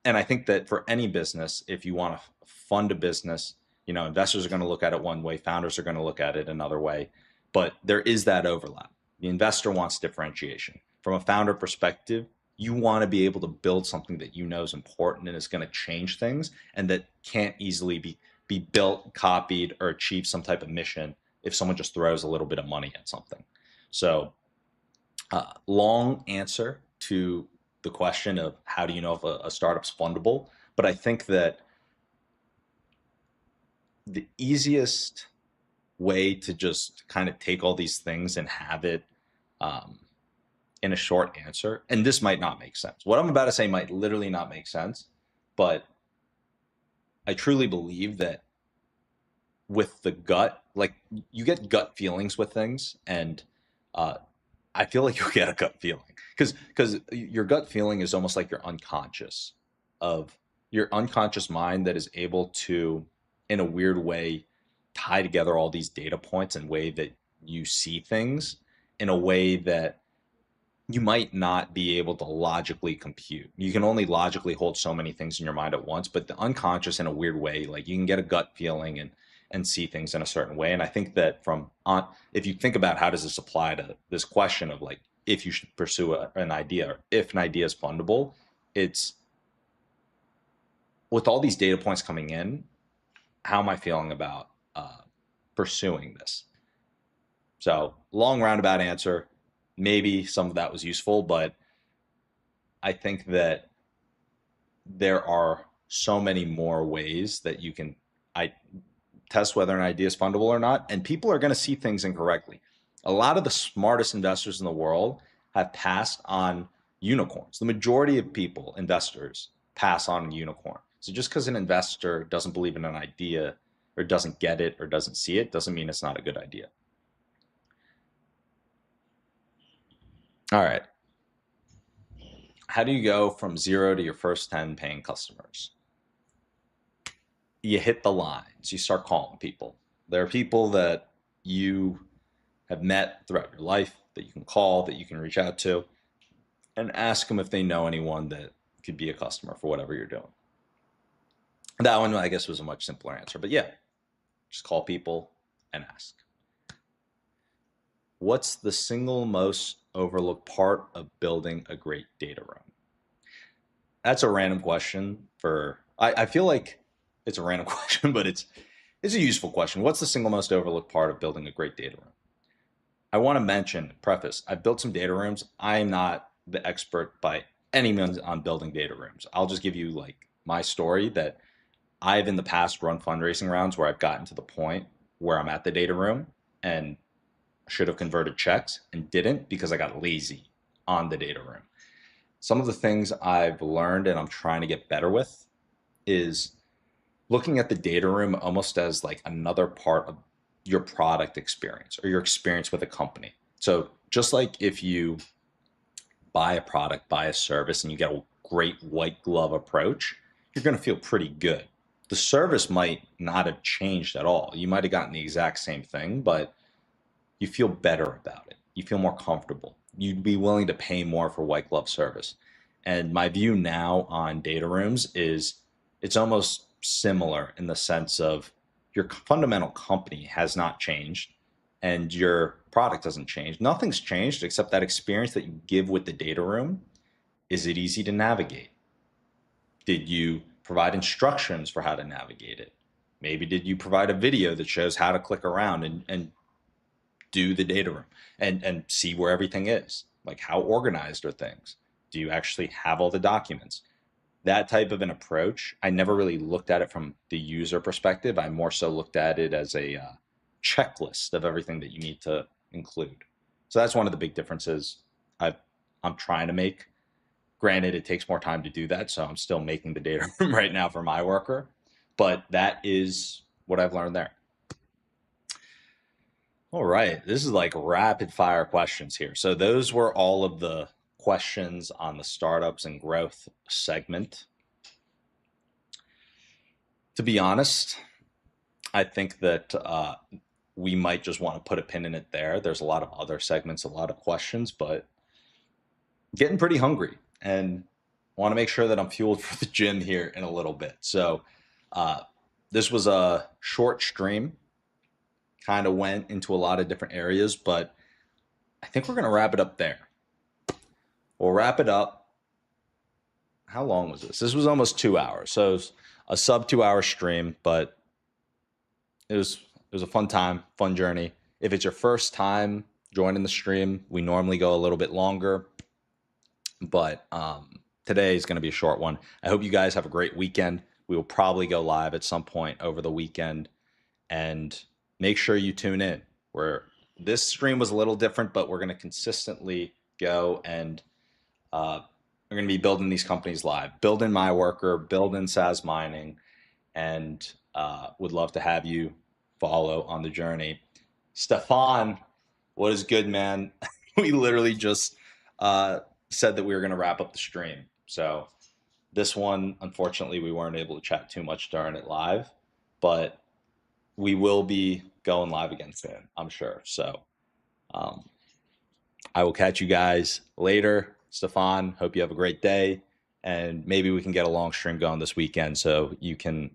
And I think that for any business, if you want to fund a business, investors are going to look at it one way, founders are going to look at it another way, but there is that overlap. The investor wants differentiation. From a founder perspective, you want to be able to build something that is important and is going to change things, and that can't easily be built, copied, or achieve some type of mission if someone just throws a little bit of money at something. So, long answer to the question of how do you know if a startup's fundable? But I think that the easiest way to just kind of take all these things and have it in a short answer, and this might not make sense. What I'm about to say might literally not make sense, but I truly believe that with the gut, like, you get gut feelings with things, and I feel like you'll get a gut feeling because your gut feeling is almost like your unconscious of your unconscious mind that is able to, in a weird way, tie together all these data points in a way that you see things in a way that you might not be able to logically compute. You can only logically hold so many things in your mind at once, but the unconscious in a weird way, like you can get a gut feeling and see things in a certain way. And I think that from on, if you think about how does this apply to this question of like if you should pursue an idea or if an idea is fundable, it's with all these data points coming in, how am I feeling about pursuing this? So long roundabout answer. Maybe some of that was useful, but I think that there are so many more ways that you can test whether an idea is fundable or not, and people are going to see things incorrectly. A lot of the smartest investors in the world have passed on unicorns. The majority of people, investors, pass on a unicorn. So just because an investor doesn't believe in an idea or doesn't get it or doesn't see it doesn't mean it's not a good idea. All right. How do you go from 0 to your first 10 paying customers? You hit the lines. You start calling people. There are people that you have met throughout your life that you can call, that you can reach out to, and ask them if they know anyone that could be a customer for whatever you're doing. That one, I guess, was a much simpler answer. But yeah, just call people and ask. What's the single most overlooked part of building a great data room? That's a random question for, I feel like it's a random question, but it's a useful question. What's the single most overlooked part of building a great data room? I want to mention, preface, I've built some data rooms. I am not the expert by any means on building data rooms. I'll just give you like my story that I've in the past run fundraising rounds where I've gotten to the point where I'm at the data room and should have converted checks and didn't because I got lazy on the data room. Some of the things I've learned and I'm trying to get better with is looking at the data room almost as like another part of your product experience or your experience with a company. So just like if you buy a product, buy a service, and you get a great white glove approach, you're going to feel pretty good. The service might not have changed at all. You might have gotten the exact same thing, but you feel better about it. You feel more comfortable. You'd be willing to pay more for white glove service. And my view now on data rooms is it's almost similar in the sense of your fundamental company has not changed and your product doesn't change. Nothing's changed except that experience that you give with the data room. Is it easy to navigate? Did you provide instructions for how to navigate it? Maybe did you provide a video that shows how to click around and do the data room and see where everything is? Like how organized are things? Do you actually have all the documents? That type of an approach, I never really looked at it from the user perspective. I more so looked at it as a checklist of everything that you need to include. So that's one of the big differences I'm trying to make. Granted, it takes more time to do that, so I'm still making the data room right now for my worker, but that is what I've learned there. All right, this is like rapid fire questions here. So those were all of the questions on the startups and growth segment. To be honest, I think that we might just want to put a pin in it there. There's a lot of other segments, a lot of questions, but getting pretty hungry and want to make sure that I'm fueled for the gym here in a little bit. So this was a short stream, kind of went into a lot of different areas, but I think we're going to wrap it up there. We'll wrap it up. How long was this? This was almost 2 hours. So it was a sub 2 hour stream, but it was a fun time, fun journey. If it's your first time joining the stream, we normally go a little bit longer, but today is going to be a short one. I hope you guys have a great weekend. We will probably go live at some point over the weekend, and make sure you tune in. This stream was a little different, but we're going to consistently go and we're going to be building these companies live, building my worker, building SaaS mining, and would love to have you follow on the journey. Stefan, what is good, man? we literally just said that we were going to wrap up the stream. So this one, unfortunately, we weren't able to chat too much during it live, but we will be going live again soon, I'm sure. So I will catch you guys later. Stefan, hope you have a great day. And maybe we can get a long stream going this weekend so you can